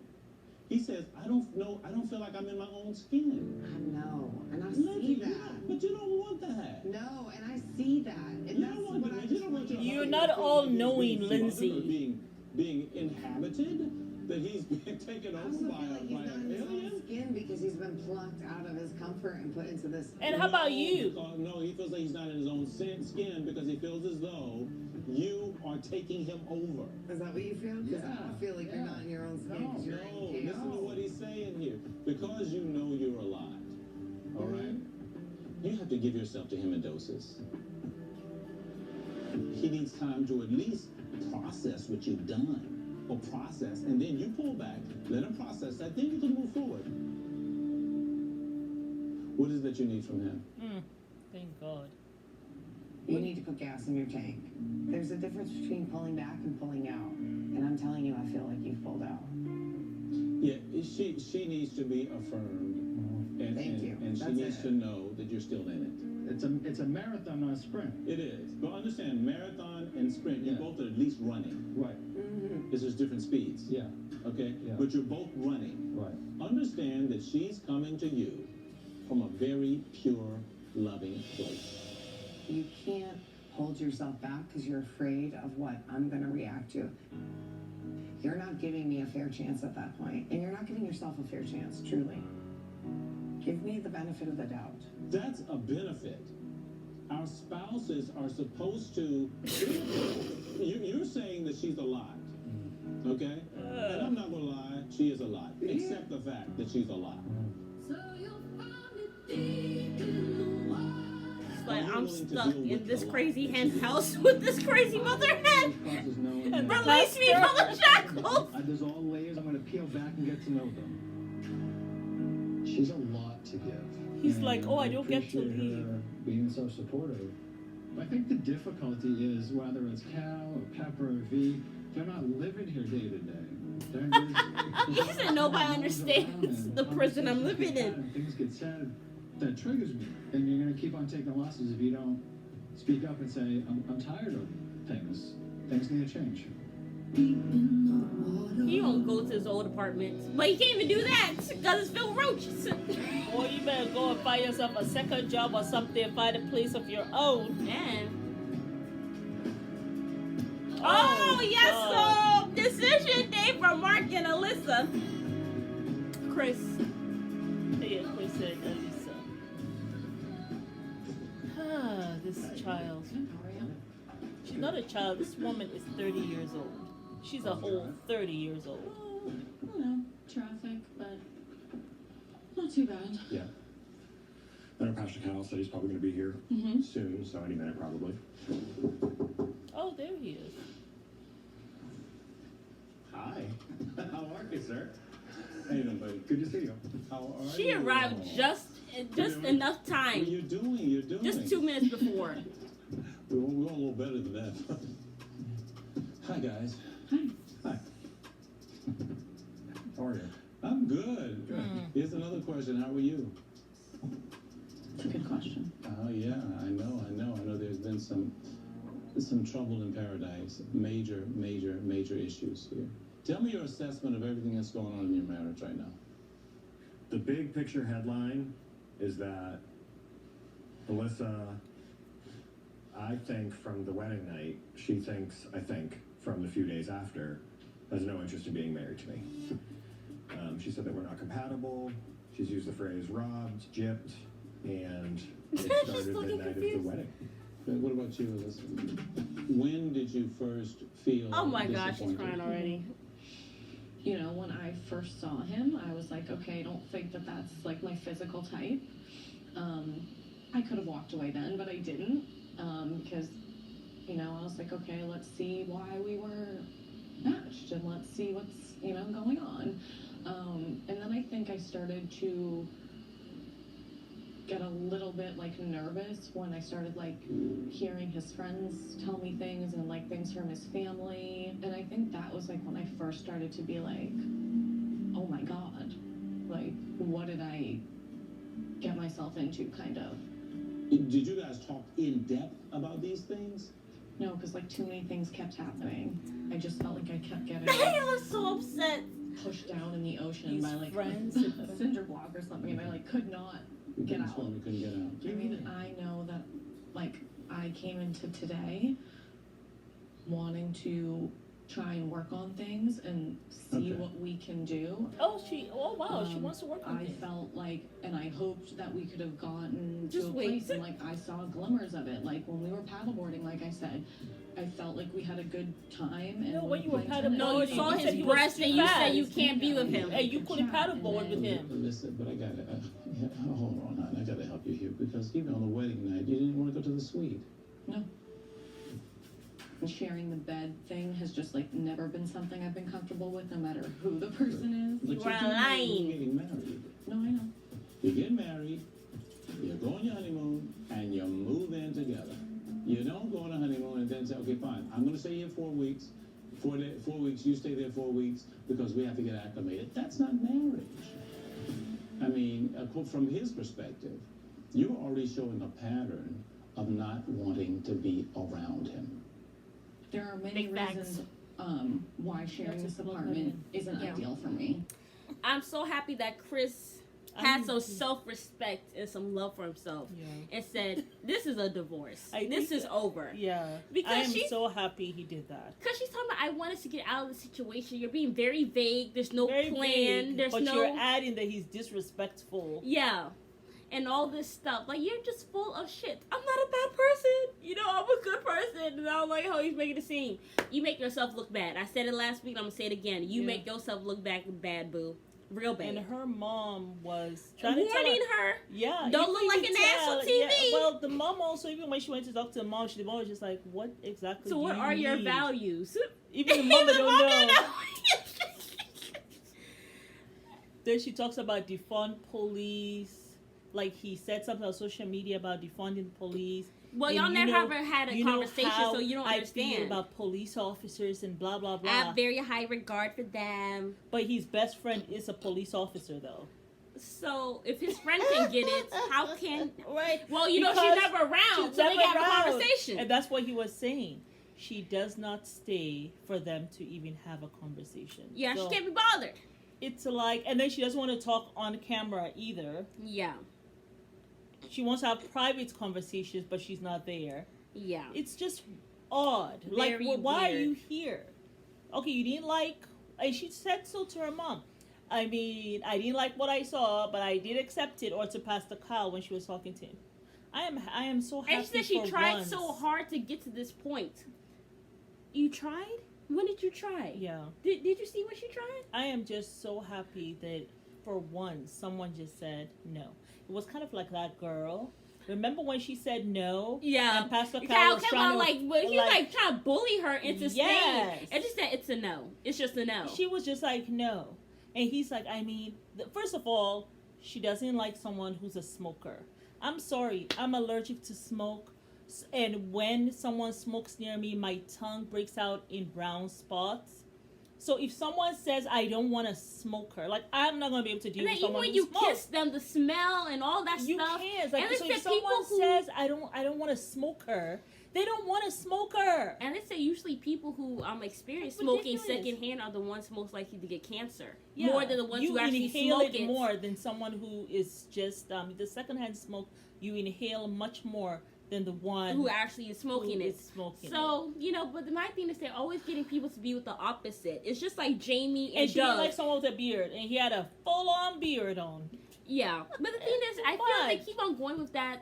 He says, I don't feel like I'm in my own skin. I know, and I see that. But you don't want that. No, and I see that. And that's what I just want you to You're not all knowing, Lindsay. Being inhabited. that he's been taken I over also by feel like he's not in an his own alien? skin because he's been plucked out of his comfort and put into this. And how about you? No, he feels like he's not in his own skin because he feels as though you are taking him over. Is that what you feel? Because I don't feel like you're not in your own skin. 'Cause you're No, in chaos. listen to what he's saying here. Because you know you're alive, all right? You have to give yourself to him in doses. He needs time to at least process what you've done, or process, and then you pull back, let him process that, then you can move forward. What is it that you need from him? Thank God. You need to put gas in your tank. There's a difference between pulling back and pulling out. And I'm telling you, I feel like you've pulled out. Yeah, she needs to be affirmed, and Thank you. and she That's needs it. to know that you're still in it. It's a marathon, not a sprint. It is, but understand, marathon and sprint, you're Yeah. both at least running. Right. It's just different speeds. Yeah. Okay? Yeah. But you're both running. Right. Understand that she's coming to you from a very pure, loving place. You can't hold yourself back because you're afraid of what I'm going to react to. You're not giving me a fair chance at that point, and you're not giving yourself a fair chance, truly. Give me the benefit of the doubt. That's a benefit. Our spouses are supposed to. You're saying that she's a lot, okay? And I'm not gonna lie, she is a lot. Accept the fact that she's a lot. But I'm stuck in this crazy hen house with this crazy mother hen. Release me from the shackles. There's all layers. I'm going to peel back and get to know them. She's a lot to give. He's And like, oh, I don't get to appreciate leave. her being so supportive. I think the difficulty is whether it's Cal or Pepper or V, they're not living here day to day. He said nobody understands the prison I'm living in. Things get said that triggers me, and you're gonna keep on taking losses if you don't speak up and say, I'm tired of things. Things need to change. He won't go to his old apartment, but he can't even do that because it's filled with roaches. Or you better go and find yourself a second job or something, find a place of your own. Man. Oh, yes, so decision day for Mark and Alyssa. Chris. Yeah, Chris and Elisa. Ah, this child. She's not a child. This woman is 30 years old. She's a whole 30 years old. Oh, I don't know, traffic, but not too bad. Yeah. I know Pastor Cal said he's probably going to be here soon, so any minute probably. Oh, there he is. Hi. How are you, sir? How you doing, buddy? Good to see you. How are She you? arrived just enough What time. you're doing, you're doing. Just 2 minutes before. We're a little better than that. Hi, guys. Hi. How are you? I'm good. Here's another question. How are you? It's a good question. Oh yeah, I know. There's been some trouble in paradise. Major issues here. Tell me your assessment of everything that's going on in your marriage right now. The big picture headline is that Alyssa, I think from the wedding night, she thinks, I think, from the few days after, has no interest in being married to me. She said that we're not compatible. She's used the phrase robbed, gypped, and it started the night of the wedding. But what about you, Alyssa? When did you first feel Oh my gosh, she's disappointed? crying already. You know, when I first saw him, I was like, okay, I don't think that that's like my physical type. I could have walked away then, but I didn't, because, you know, I was like, okay, let's see why we were matched and let's see what's, you know, going on. And then I think I started to get a little bit like nervous when I started like hearing his friends tell me things and like things from his family. And I think that was like when I first started to be like, oh my God, like what did I get myself into kind of? Did you guys talk in depth about these things? No, because like too many things kept happening. I just felt like I kept getting I was so upset. pushed down in the ocean These by like friends. a cinder block or something, and I like could not get out. You couldn't get out. I mean, I know that like I came into today wanting to try and work on things and see what we can do. Oh wow, she wants to work on I things. felt like, and I hoped that we could have gotten Just to a wait. place, and like I saw glimmers of it. Like when we were paddleboarding, like I said, I felt like we had a good time. And No, when you were playing tennis- No, you paddleboarding, saw you said his he was breast too and you fat. said you can't be with him. And you couldn't paddleboard with him. Listen, but I gotta, hold on, hon. I gotta help you here because even on the wedding night, you didn't want to go to the suite. No. Sharing the bed thing has just like never been something I've been comfortable with, no matter who the person is. But You are you're lying. getting married. No, I know. You get married, you go on your honeymoon, and you move in together. You don't go on a honeymoon and then say, okay, fine, I'm going to stay here 4 weeks. 4 weeks, you stay there 4 weeks because we have to get acclimated. That's not marriage. I mean, from his perspective, you're already showing a pattern of not wanting to be around him. There are many Big facts. reasons why sharing That's this a good apartment one. isn't Yeah. ideal for me. I'm so happy that Chris had some self-respect and some love for himself and said, this is a divorce. This is over. Yeah. Because I am she's- so happy he did that. Because she's talking about, I want us to get out of the situation. You're being very vague. There's no Very plan. vague, There's but no... you're adding that he's disrespectful. Yeah. And all this stuff. Like, you're just full of shit. I'm not a bad person. You know, I'm a good person. And I don't like how he's making it seem. You make yourself look bad. I said it last week. I'm going to say it again. You make yourself look bad, boo. Real bad. And her mom was trying to warning tell her. Yeah. Don't you look like can an ass on tell. TV. Yeah, well, the mom also, even when she went to talk to the mom was just like, what exactly So do what you are your need? values? Even the mother The don't mom know. didn't know. Then she talks about defund police. Like he said something on social media about defunding police. Well, And y'all you never know- ever had a you know conversation, how so you don't I feel understand. about police officers and blah blah blah. I have very high regard for them. But his best friend is a police officer, though. So if his friend can get it, how can? Right. Well, you know she's Because never around, she's so they never can have a around. conversation. And that's what he was saying. She does not stay for them to even have a conversation. Yeah, So she can't be bothered. it's like, and then she doesn't want to talk on camera either. Yeah, She wants to have private conversations, but she's not there. yeah. It's just odd. Very like, why are weird. you here? Okay, you didn't like, and she said so to her mom. I mean, I didn't like what I saw, but I did accept it, or to Pastor Kyle when she was talking to him. I am so happy. And she said she for tried once. so hard to get to this point. You tried? When did you try? Yeah. Did you see what she tried? I am just so happy that for once someone just said no. It was kind of like that girl. Remember when she said no? Yeah. And Pastor Kyle Kyle was came trying on to like, well, he was like trying to bully her into Yes. staying. And she said it's a no. It's just a no. She was just like, no. And he's like, I mean, first of all, she doesn't like someone who's a smoker. I'm sorry, I'm allergic to smoke. And when someone smokes near me, my tongue breaks out in brown spots. So if someone says, I don't want a smoker, like, I'm not going to be able to deal And then with even someone when who you smokes. kiss them, the smell and all that You stuff. can't. Like, and they so said if someone people who says, I don't want a smoker, they don't want a smoker. And they say usually people who experience That's smoking ridiculous. secondhand are the ones most likely to get cancer. Yeah. More than the ones you who actually inhale smoke it more than someone who is just the secondhand smoke. You inhale much more than the one who actually is smoking who it. is smoking So, but my thing is they're always getting people to be with the opposite. It's just like Jamie and and she Doug. didn't like someone with a beard, and he had a full-on beard on. Yeah, but the thing is, I feel But- like they keep on going with that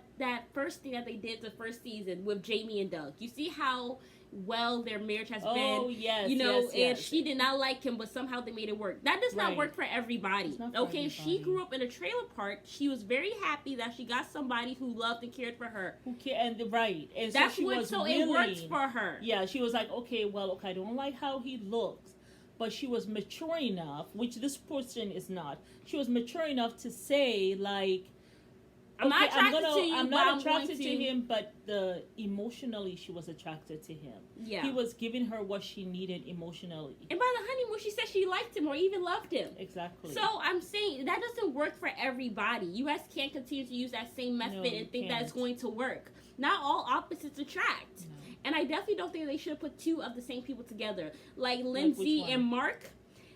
first thing that they did the first season with Jamie and Doug. You see how well their marriage has Oh, been. yes, You know, yes, and yes. she did not like him, but somehow they made it work. That does not Right. work for everybody. It's not for Okay, she everybody. grew up in a trailer park. She was very happy that she got somebody who loved and cared for her. Who and right, and That's so she what. was So willing. it worked for her. Yeah, she was like, okay, I don't like how he looks, but she was mature enough, which this person is not. She was mature enough to say, like, I'm not attracted to you, I'm but not I'm attracted going to him, but emotionally she was attracted to him. Yeah. He was giving her what she needed emotionally. And by the honeymoon, she said she liked him or even loved him. Exactly. So I'm saying that doesn't work for everybody. You guys can't continue to use that same method No, and you think that it's can't. going to work. Not all opposites attract. No. And I definitely don't think they should put two of the same people together. Like Lindsay which and one? Mark.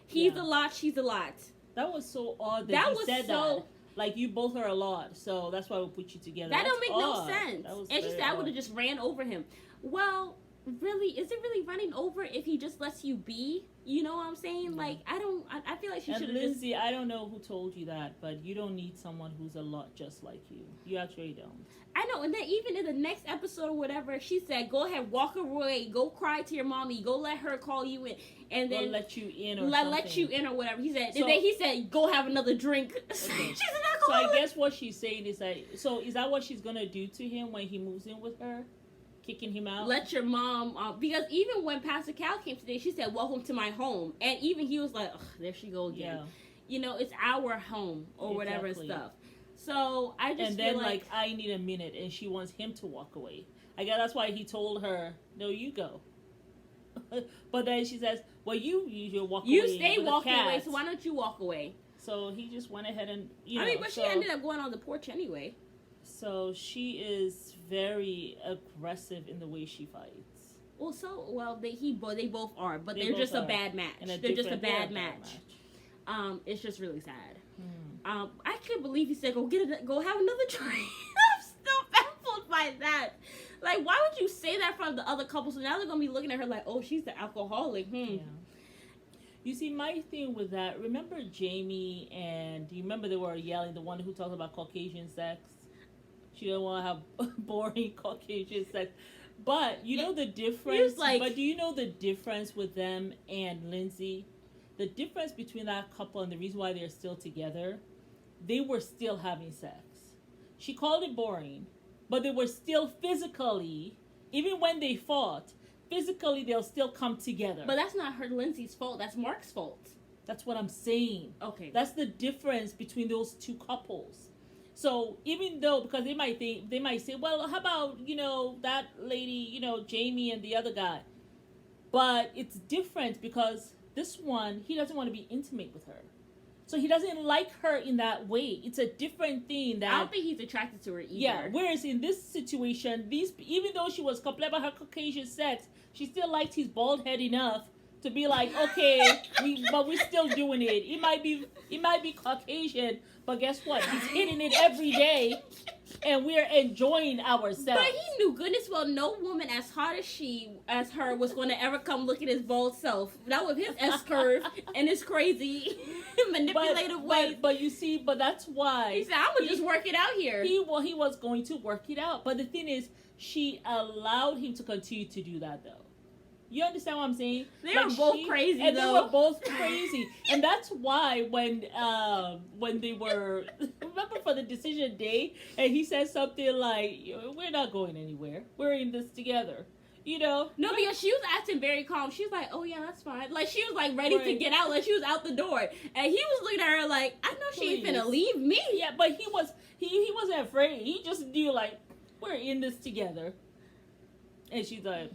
He's Yeah. a lot, she's a lot. That was so odd That he was said so- that. Like, you both are a lot, so that's why we put you together. That That's don't make no odd. sense. That was And she very said I would odd. have just ran over him. Well, really, is it really running over if he just lets you be? You know what I'm saying? Like, I feel like she should have just... Lindsay, I don't know who told you that, but you don't need someone who's a lot just like you. You actually don't. I know, and then even in the next episode or whatever, she said, go ahead, walk away, go cry to your mommy, go let her call you in, and then... let you in or let you in or whatever. He said, and then he said, go have another drink. Okay. She's an alcoholic. So I guess what she's saying is that, so is that what she's going to do to him when he moves in with her? Kicking him out? Let your mom, because even when Pastor Cal came today, she said, welcome to my home. And even he was like, ugh, there she go again. Yeah. You know, it's our home or whatever stuff. So I just feel like I need a minute, and she wants him to walk away. I guess that's why he told her, no, you go. But then she says, well, you walk away. You stay walking away, so why don't you walk away? So he just went ahead and, she ended up going on the porch anyway. So she is very aggressive in the way she fights. Well, they both are, but they're just a bad match. They're just a bad match. It's just really sad. I can't believe he said go have another drink. I'm still baffled by that. Like, why would you say that from the other couple? So now they're gonna be looking at her like, oh, she's the alcoholic. Yeah. You see, my thing with that, remember Jamie and do you remember they were yelling, the one who talked about Caucasian sex? She don't want to have boring Caucasian sex. But you know the difference? But do you know the difference with them and Lindsay? The difference between that couple and the reason why they're still together, they were still having sex. She called it boring, but they were still physically, even when they fought, physically they'll still come together. But that's not Lindsay's fault. That's Mark's fault. That's what I'm saying. Okay. That's the difference between those two couples. So even though, because they might say, well, how about, that lady, Jamie and the other guy. But it's different because this one, he doesn't want to be intimate with her. So he doesn't like her in that way. It's a different thing that... I don't think he's attracted to her either. Yeah, whereas in this situation, even though she was complaining about her Caucasian sex, she still liked his bald head enough to be like, okay, but we're still doing it. It might be Caucasian, but guess what? He's hitting it every day, and we're enjoying ourselves. But he knew goodness well no woman as hot as her was going to ever come look at his bald self. Not with his S-curve and his crazy manipulative ways. But you see, but that's why. He said, I'm going to just work it out here. He was going to work it out. But the thing is, she allowed him to continue to do that, though. You understand what I'm saying? They were both crazy, and they were both crazy, and that's why when they were remember for the decision day, and he said something like, "We're not going anywhere. We're in this together." No, because she was acting very calm. She was like, "Oh yeah, that's fine." Like she was like ready to get out, like she was out the door, and he was looking at her like, "I know she ain't finna leave me." Yeah, but he wasn't afraid. He just knew like we're in this together, and she's like,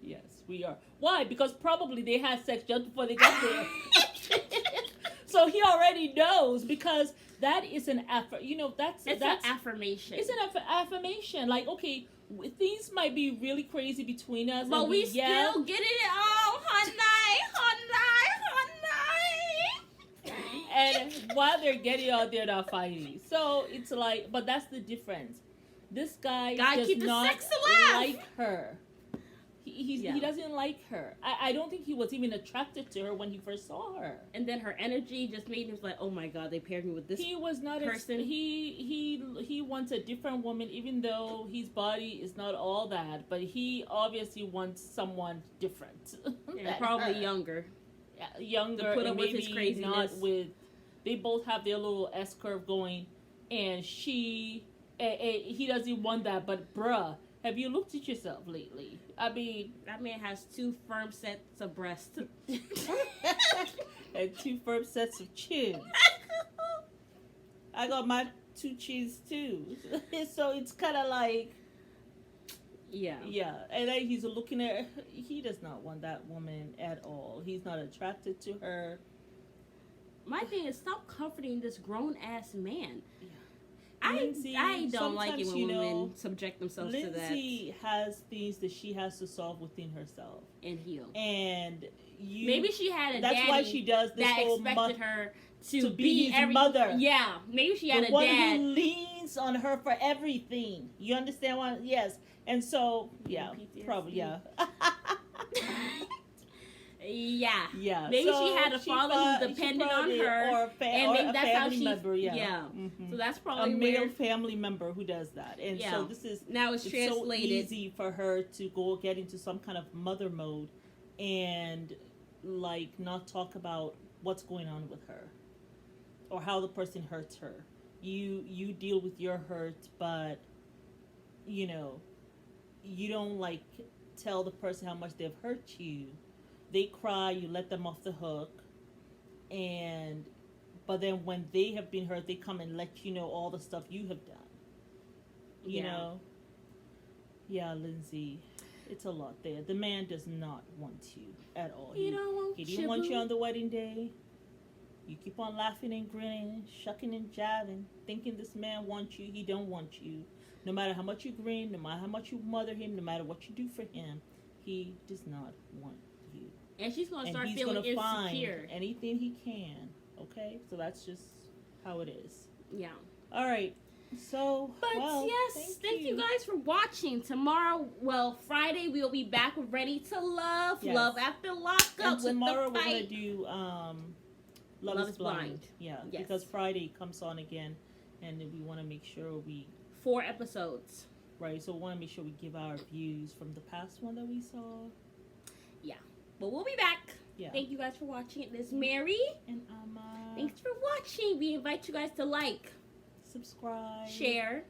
"Yes, we are." Why? Because probably they had sex just before they got there. So he already knows because that is an that's an affirmation. It's an affirmation. Like, okay, things might be really crazy between us, but we still get it all, honey. And while they're getting out, they're not fighting. So it's like, but that's the difference. This guy does not like her. He doesn't like her. I don't think he was even attracted to her when he first saw her. And then her energy just made him like, oh my god, they paired me with this person. He was not he wants a different woman, even though his body is not all that. But he obviously wants someone different. And probably younger. Younger, to put up and with maybe his craziness. Not with. They both have their little S curve going, and he doesn't want that. But bruh, have you looked at yourself lately? I mean, that man has 2 firm sets of breasts and 2 firm sets of chins. I got my 2 chins too, so it's kind of like, yeah. And then he's looking at her. He does not want that woman at all. He's not attracted to her. My thing is, stop comforting this grown ass man. Yeah. Lindsay, I don't like it sometimes, when you know, women subject themselves to that Lindsay has things that she has to solve within herself. and heal. And you Maybe she had a that's daddy why she does this that whole expected her to be his every mother. Yeah, maybe she had the a one dad. who leans on her for everything. You understand why? Yes. And so, yeah, PTSD. probably, yeah. Yeah. Yeah. Maybe so she had a father who's dependent on her, or and or maybe a that's how family she. member. Yeah. Yeah. Mhm. So that's A probably male where family member who does that, and Yeah. so this is now it's so translated. easy for her to go get into some kind of mother mode, and like not talk about what's going on with her, or how the person hurts her. You deal with your hurt, but you know, you don't like tell the person how much they've hurt you. They cry, you let them off the hook, and but then when they have been hurt, they come and let you know all the stuff you have done. You know? Yeah, Lindsay, it's a lot there. The man does not want you at all. He don't want He didn't want you on the wedding day. You keep on laughing and grinning, shucking and jiving, thinking this man wants you. He don't want you. No matter how much you grin, no matter how much you mother him, no matter what you do for him, he does not want you. And she's gonna And start he's feeling gonna insecure. find anything he can. Okay, so that's just how it is. Yeah. All right. So, But well, yes, thank you guys for watching. Tomorrow, well, Friday, we'll be back with Ready to Love, Yes. Love After Lockup And tomorrow with the we're gonna fight. do Love is Blind. Yeah, Yes. because Friday comes on again, and we want to make sure we 4 episodes. right. So we want to make sure we give our views from the past one that we saw. Yeah. But we'll be back. Yeah. Thank you guys for watching. This is Mary. And Thanks for watching. We invite you guys to like, subscribe, share,